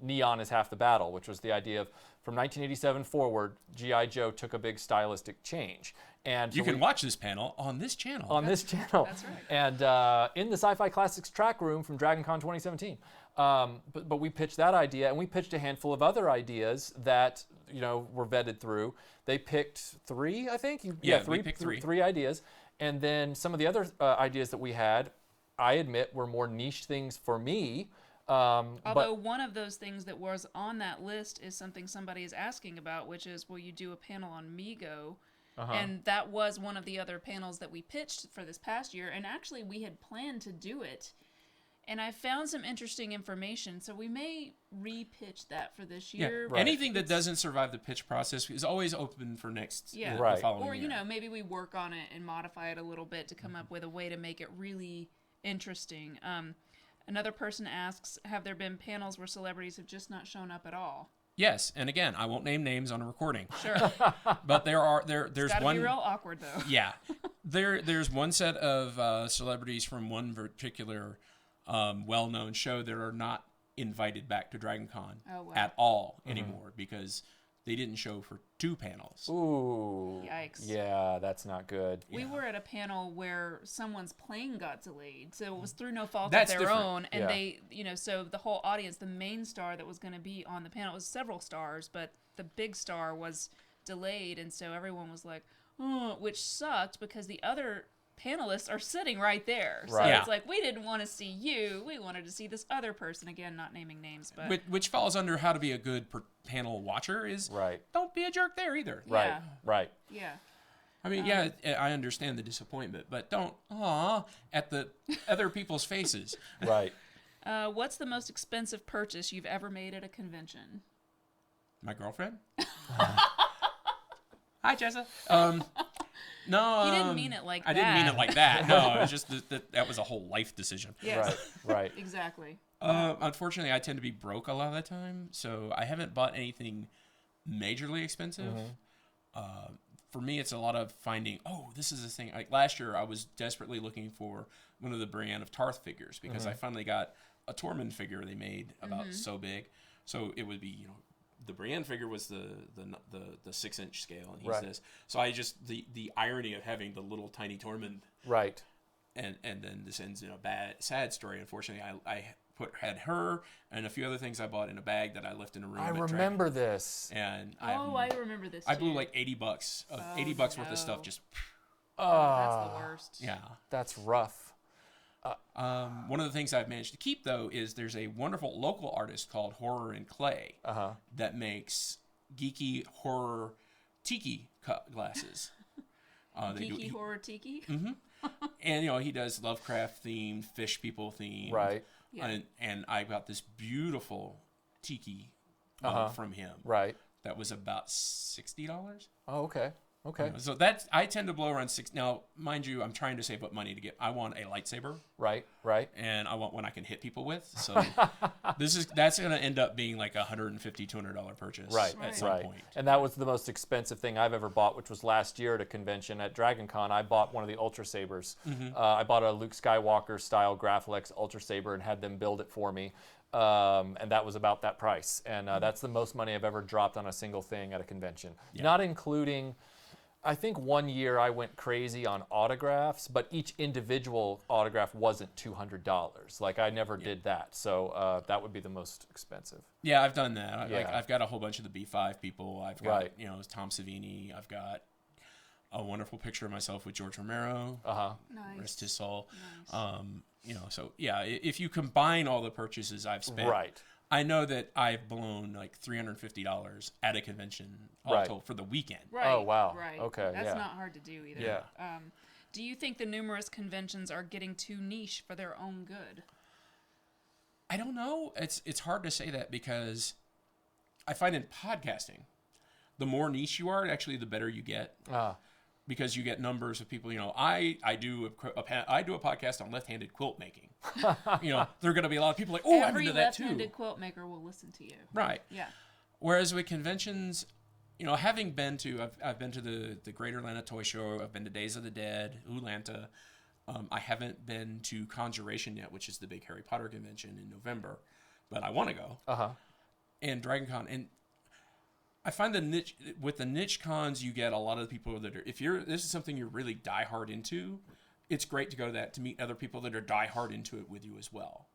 Neon is Half the Battle, which was the idea of from 1987 forward, G.I. Joe took a big stylistic change. And you can watch this panel on this channel. That's right. And in the Sci-Fi Classics track room from DragonCon 2017. But we pitched that idea, and we pitched a handful of other ideas that were vetted through. They picked three, I think. We picked three. Three ideas, and then some of the other ideas that we had, I admit, were more niche things for me. Although one of those things that was on that list is something somebody is asking about, which is, will you do a panel on Mego? Uh-huh. And that was one of the other panels that we pitched for this past year. And actually, we had planned to do it. And I found some interesting information, so we may re-pitch that for this year. Right. Anything that doesn't survive the pitch process is always open for the following Or, year. maybe we work on it and modify it a little bit to come up with a way to make it really interesting. Another person asks, have there been panels where celebrities have just not shown up at all? Yes, and again, I won't name names on a recording. Sure. But there's It's gotta one. be real awkward, though. Yeah, there's one set of celebrities from one particular well-known show that are not invited back to DragonCon at all anymore because they didn't show for 2 panels. Ooh. Yikes. Yeah, that's not good. We were at a panel where someone's plane got delayed, so it was through no fault That's of their different. own, and Yeah. they, so the whole audience, the main star that was going to be on the panel, it was several stars, but the big star was delayed, and so everyone was like, oh, which sucked because the other panelists are sitting right there. So Right. it's like, we didn't want to see you, we wanted to see this other person. Again, not naming names, but Which falls under how to be a good panel watcher is Right. don't be a jerk there either. Yeah. Right. yeah. I mean, I understand the disappointment, but don't at the other people's faces. Right. What's the most expensive purchase you've ever made at a convention? My girlfriend? Hi, Jessa. No, He didn't mean it like that. I didn't mean it like that. No, it was just that was a whole life decision. Yes. Right. Exactly. Unfortunately, I tend to be broke a lot of the time, so I haven't bought anything majorly expensive. For me, it's a lot of finding, this is a thing. Like last year, I was desperately looking for one of the Brienne of Tarth figures because I finally got a Tormund figure they made about so big. So it would be, the Brienne figure was the 6-inch scale, and he's Right. this. So I just the irony of having the little tiny Tormund, Right. and then this ends in a sad story. Unfortunately, I had her and a few other things I bought in a bag that I left in a room. I at Dragon. remember this. And I remember this. I blew too. like $80 of $80 worth of stuff. Just That's the worst. yeah. That's rough. One of the things I've managed to keep though is there's a wonderful local artist called Horror in Clay that makes geeky horror tiki glasses. Geeky horror tiki. And he does Lovecraft themed, fish people themed. Right. Yeah. And I got this beautiful tiki from him. Right. That was about $60. Oh, okay. Okay. So I tend to blow around $6. Now, mind you, I'm trying to save up money to get. I want a lightsaber. Right. And I want one I can hit people with. So that's going to end up being like $150, $200 purchase at some point. And that was the most expensive thing I've ever bought, which was last year at a convention at DragonCon. I bought one of the Ultra Sabers. I bought a Luke Skywalker style Graphilex Ultra Saber and had them build it for me. And that was about that price. And that's the most money I've ever dropped on a single thing at a convention, not including I think one year I went crazy on autographs, but each individual autograph wasn't $200. Like I never did that, so that would be the most expensive. Yeah, I've done that. Like Yeah. I've got a whole bunch of the B5 people. I've got Right. Tom Savini. I've got a wonderful picture of myself with George Romero. Nice. Rest his soul. Nice. So yeah, if you combine all the purchases I've spent, Right. I know that I've blown like $350 at a convention all Right. told for the weekend. Right. Oh, wow. Right. Okay, That's yeah. not hard to do either. Yeah. Do you think the numerous conventions are getting too niche for their own good? I don't know. It's hard to say that because I find in podcasting, the more niche you are, actually, the better you get. Because you get numbers of people. I do a podcast on left-handed quilt making. There are going to be a lot of people like, oh, I'm Every into that too. left-handed quilt maker will listen to you. Right. Yeah. Whereas with conventions, having been to, I've been to the Greater Atlanta Toy Show. I've been to Days of the Dead, Oolanta. I haven't been to Conjuration yet, which is the big Harry Potter convention in November, but I want to go. And Dragon Con, and I find with the niche cons, you get a lot of the people that are, this is something you're really diehard into, it's great to go to that to meet other people that are diehard into it with you as well.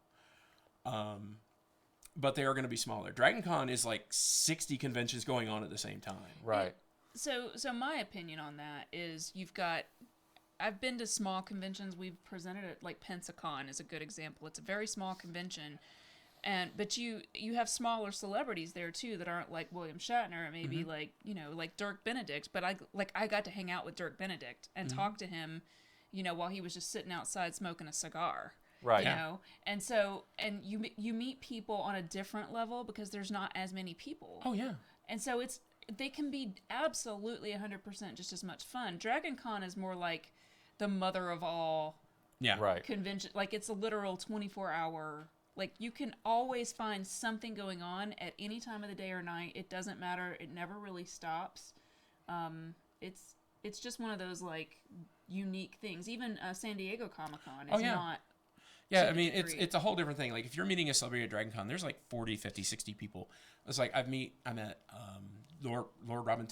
But they are going to be smaller. Dragon Con is like 60 conventions going on at the same time. Right. So my opinion on that is I've been to small conventions. We've presented it, like Pensacon is a good example. It's a very small convention. But you have smaller celebrities there too that aren't like William Shatner, maybe like Dirk Benedict. But I got to hang out with Dirk Benedict and talk to him, while he was just sitting outside smoking a cigar. Right. And you meet people on a different level because there's not as many people. Oh yeah. And so they can be absolutely 100% just as much fun. Dragon Con is more like the mother of all convention. Like it's a literal 24-hour. Like you can always find something going on at any time of the day or night. It doesn't matter. It never really stops. It's just one of those like unique things. Even San Diego Comic-Con is not. Yeah, I mean, it's a whole different thing. Like if you're meeting a celebrity at Dragon Con, there's like 40, 50, 60 people. It's like I met Lord Robin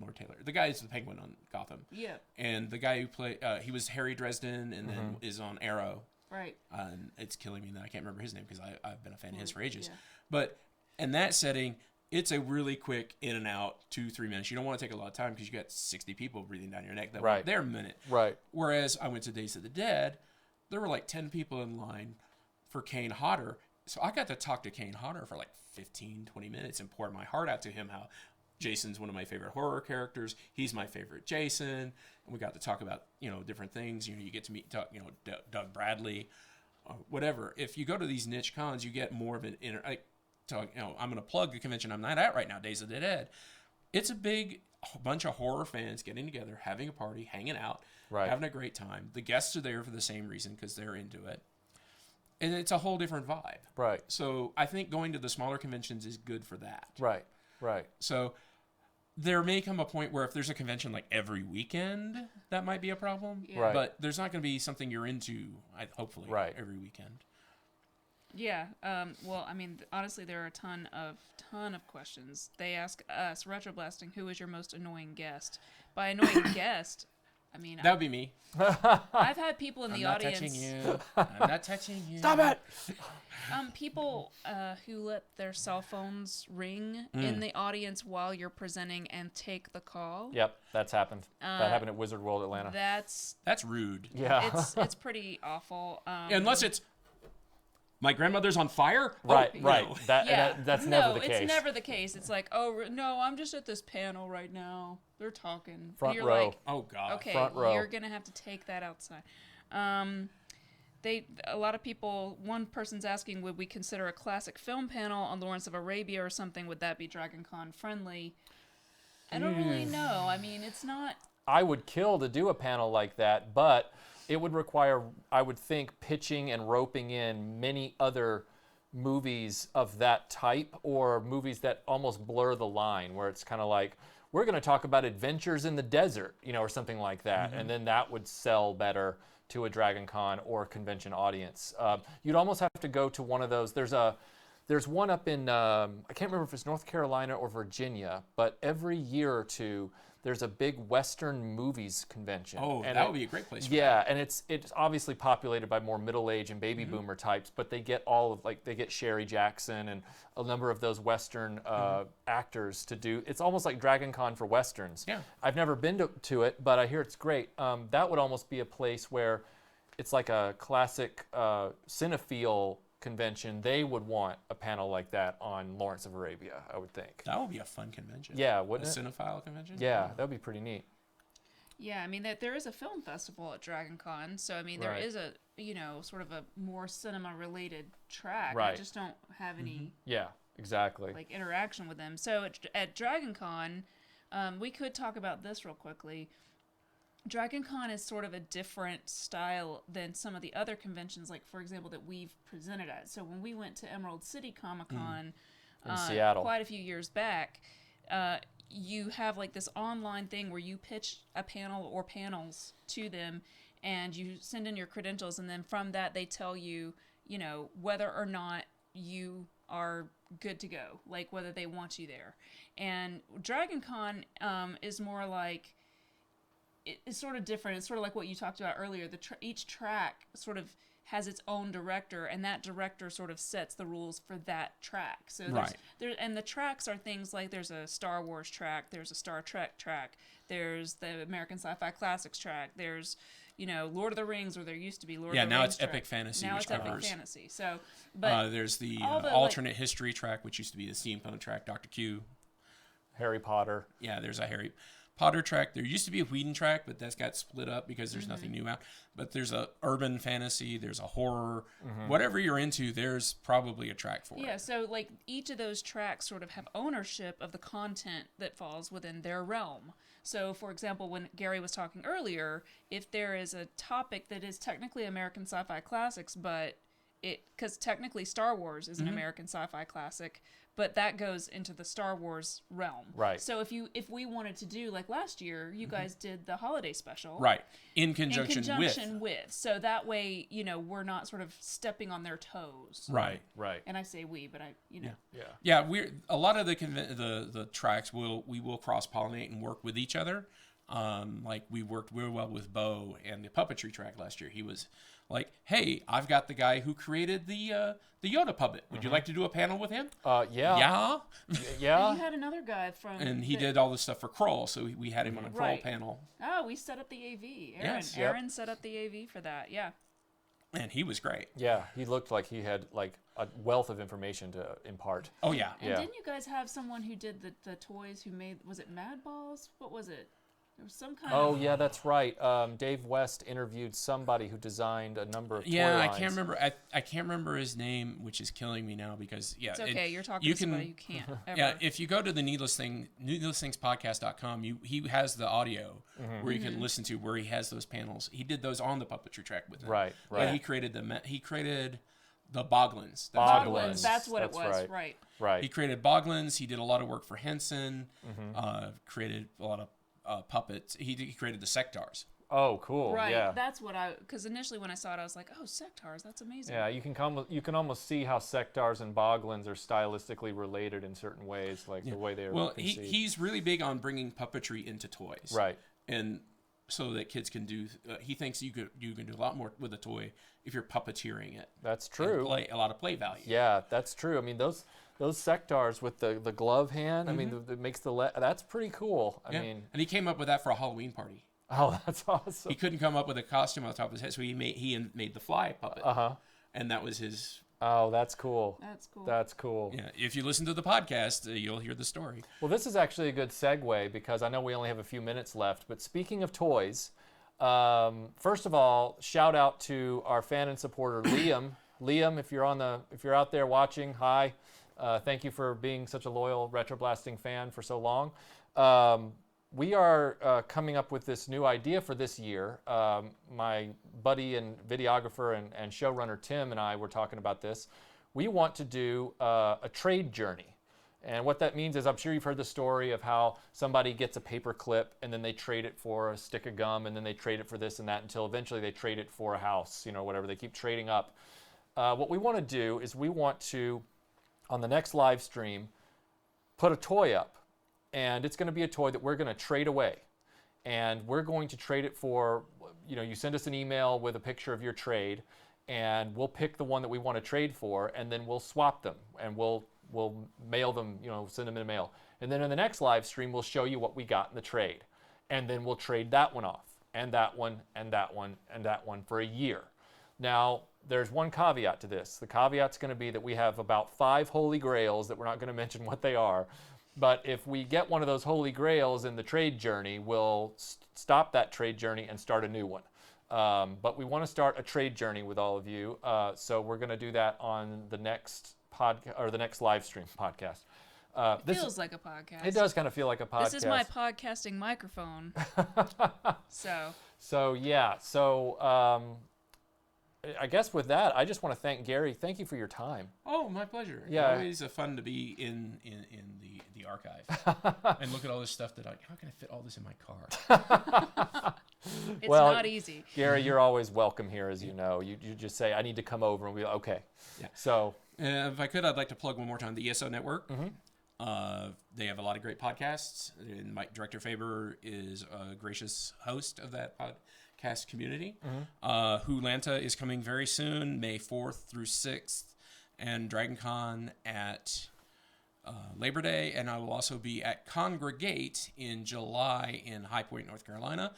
Lord Taylor. The guy is the Penguin on Gotham. Yeah. And the guy who played, he was Harry Dresden and then is on Arrow. Right. And it's killing me that I can't remember his name because I've been a fan of his for ages. Yeah. But in that setting, it's a really quick in and out, 2-3 minutes. You don't want to take a lot of time because you got 60 people breathing down your neck that were there a minute. Right. Whereas I went to Days of the Dead, there were like 10 people in line for Kane Hodder. So I got to talk to Kane Hodder for like 15, 20 minutes and pour my heart out to him how Jason's one of my favorite horror characters. He's my favorite Jason. And we got to talk about, different things. You get to meet, Doug Bradley, whatever. If you go to these niche cons, you get more of an I'm going to plug the convention I'm not at right now, Days of the Dead. It's a big bunch of horror fans getting together, having a party, hanging out, having a great time. The guests are there for the same reason because they're into it. And it's a whole different vibe. Right. So I think going to the smaller conventions is good for that. Right. Right. So there may come a point where if there's a convention like every weekend, that might be a problem. Yeah. Right. But there's not going to be something you're into, hopefully, every weekend. Yeah. Well, I mean, honestly, there are a ton of questions. They ask us, RetroBlasting, who is your most annoying guest? By annoying guest, I mean That would be me. I've had people in the audience. I'm not touching you. Stop it! People who let their cell phones ring in the audience while you're presenting and take the call. Yep, that's happened. That happened at Wizard World Atlanta. That's rude. Yeah. it's pretty awful. Unless it's my grandmother's on fire. Right. Oh, Right. no. That's never the case. No, it's never the case. It's like, oh no, I'm just at this panel right now. They're talking. Front you're row. Like, oh God. okay, Front row. you're gonna have to take that outside. A lot of people. One person's asking, would we consider a classic film panel on Lawrence of Arabia or something? Would that be Dragon Con friendly? I don't really know. I mean, it's not. I would kill to do a panel like that, but it would require, I would think, pitching and roping in many other movies of that type or movies that almost blur the line, where it's kind of like, we're going to talk about adventures in the desert, or something like that. And then that would sell better to a Dragon Con or convention audience. You'd almost have to go to one of those. There's There's one up in, I can't remember if it's North Carolina or Virginia, but every year or two, there's a big Western movies convention. Oh, and that would be a great place for yeah, that. and it's obviously populated by more middle-aged and baby boomer types, but they get they get Sherry Jackson and a number of those Western actors to do. It's almost like Dragon Con for Westerns. Yeah. I've never been to it, but I hear it's great. That would almost be a place where it's like a classic cinephile convention. They would want a panel like that on Lawrence of Arabia, I would think. That would be a fun convention. Yeah, wouldn't a it? cinephile convention? Yeah, that would be pretty neat. Yeah, I mean, there is a film festival at Dragon Con, so I mean, there is a, sort of a more cinema-related track. Right. I just don't have any, Yeah, exactly. like, interaction with them. So at Dragon Con, we could talk about this real quickly. Dragon Con is sort of a different style than some of the other conventions, like, for example, that we've presented at. So when we went to Emerald City Comic Con in Seattle quite a few years back, you have like this online thing where you pitch a panel or panels to them, and you send in your credentials, and then from that they tell you, whether or not you are good to go, like whether they want you there. And Dragon Con is more like, it's sort of different. It's sort of like what you talked about earlier. Each track sort of has its own director, and that director sort of sets the rules for that track. So and the tracks are things like there's a Star Wars track, there's a Star Trek track, there's the American Sci-Fi Classics track, there's Lord of the Rings, or there used to be Lord of the Rings. Yeah, now it's track. Epic Fantasy, now which it's covers. Epic Fantasy. So, but there's the all the, alternate history track, which used to be the steampunk track, Dr. Q. Harry Potter. Yeah, there's a Harry Potter track. There used to be a Whedon track, but that's got split up because there's nothing new out. But there's a urban fantasy, there's a horror. Whatever you're into, there's probably a track for it. Yeah, so like each of those tracks sort of have ownership of the content that falls within their realm. So, for example, when Gary was talking earlier, if there is a topic that is technically American Sci-Fi Classics, but because technically Star Wars is an American Sci-Fi Classic, but that goes into the Star Wars realm. Right. So if we wanted to do, like last year, you guys did the holiday special. Right. In conjunction with. So that way, we're not sort of stepping on their toes. Right. Right. And I say we, but Yeah, we're a lot of the tracks we will cross pollinate and work with each other. Like we worked real well with Bo and the puppetry track last year. He was like, "Hey, I've got the guy who created the Yoda puppet. Would you like to do a panel with him?" Yeah. Yeah. Yeah. you had another guy from... And he did all the stuff for Kroll, so we had him on a Kroll Right. panel. Oh, we set up the AV. Aaron. Yes. Yep. Aaron set up the AV for that, yeah. And he was great. Yeah, he looked like he had like a wealth of information to impart. Oh, yeah. And Yeah. didn't you guys have someone who did the toys who made... Was it Mad Balls? What was it? There was some kind Oh of... yeah, that's right. Dave West interviewed somebody who designed a number of toy Yeah, I lines. can't remember. I can't remember his name, which is killing me now because It's okay, you're talking you to somebody who can't ever. Yeah, if you go to the needlessthingspodcast.com, he has the audio where you can listen to where he has those panels. He did those on the puppetry track with him. Right. But he created the Boglins. That's what it was. That's what That's it was, right. right. Right. He created Boglins. He did a lot of work for Henson. Created a lot of puppets. He created the Sectars. Oh, cool. Right, Yeah. that's what because initially when I saw it, I was like, oh, Sectars, that's amazing. Yeah, you can almost see how Sectars and Boglins are stylistically related in certain ways, like the way they're conceived. He's really big on bringing puppetry into toys. Right. And so that kids can do. He thinks you can do a lot more with a toy if you're puppeteering it. That's true. Play a lot of play value. Yeah, that's true. I mean, those Sectars with the glove hand. I mean, it makes that's pretty cool. I mean, and he came up with that for a Halloween party. oh, that's awesome. He couldn't come up with a costume on top of his head, so he made the fly puppet. And that was his. Oh, that's cool. That's cool. That's cool. Yeah, if you listen to the podcast, you'll hear the story. Well, this is actually a good segue because I know we only have a few minutes left. But speaking of toys, first of all, shout out to our fan and supporter Liam. Liam, if you're out there watching, hi. Thank you for being such a loyal RetroBlasting fan for so long. We are coming up with this new idea for this year. My buddy and videographer and showrunner Tim and I were talking about this. We want to do a trade journey. And what that means is, I'm sure you've heard the story of how somebody gets a paper clip and then they trade it for a stick of gum and then they trade it for this and that until eventually they trade it for a house, whatever. They keep trading up. What we want to do is we want to on the next live stream, put a toy up. And it's going to be a toy that we're going to trade away. And we're going to trade it for, you send us an email with a picture of your trade, and we'll pick the one that we want to trade for, and then we'll swap them, and we'll mail them, send them in the mail. And then in the next live stream, we'll show you what we got in the trade. And then we'll trade that one off, and that one, and that one, and that one for a year. Now, there's one caveat to this. The caveat's going to be that we have about 5 holy grails that we're not going to mention what they are. But if we get one of those holy grails in the trade journey, we'll stop that trade journey and start a new one. But we want to start a trade journey with all of you. So we're going to do that on the next podcast or the next live stream podcast. It feels like a podcast. It does kind of feel like a podcast. This is my podcasting microphone. So yeah. So I guess with that, I just want to thank Gary. Thank you for your time. Oh, my pleasure. Yeah. Always fun to be in the archive and look at all this stuff that how can I fit all this in my car? It's not easy. Gary, you're always welcome here, as you know. You just say, I need to come over, and we'll be okay. Yeah. So if I could, I'd like to plug one more time the ESO Network. Mm-hmm. They have a lot of great podcasts. And Director Faber is a gracious host of that podcast community. Mm-hmm. Wholanta is coming very soon, May 4th through 6th, and DragonCon at Labor Day, and I will also be at Congregate in July in High Point, North Carolina.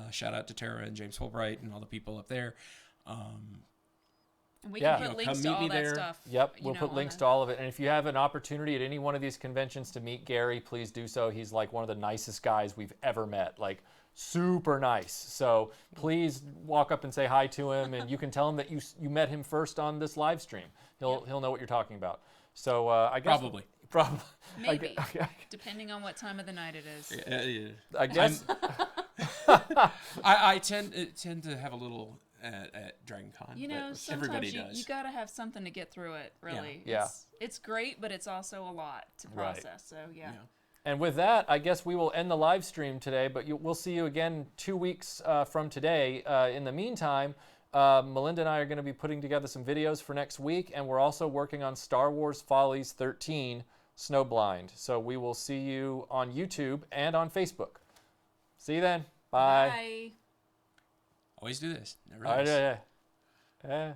Shout out to Tara and James Fulbright and all the people up there. And we can put links to all that stuff. Yep, we'll put links to all of it. And if you have an opportunity at any one of these conventions to meet Gary, please do so. He's like one of the nicest guys we've ever met. Like, super nice. So please walk up and say hi to him, and you can tell him that you met him first on this live stream. He'll know what you're talking about. So I guess Probably. Maybe, depending on what time of the night it is. Yeah. I guess I tend to have a little at DragonCon. Sometimes everybody does. You got to have something to get through it. Really, Yeah. It's great, but it's also a lot to process. Right. So yeah. And with that, I guess we will end the live stream today. But we'll see you again 2 weeks from today. In the meantime, Melinda and I are going to be putting together some videos for next week, and we're also working on Star Wars Follies 13 Snowblind. So we will see you on YouTube and on Facebook. See you then. Bye. Always do this. Never All right, miss. yeah.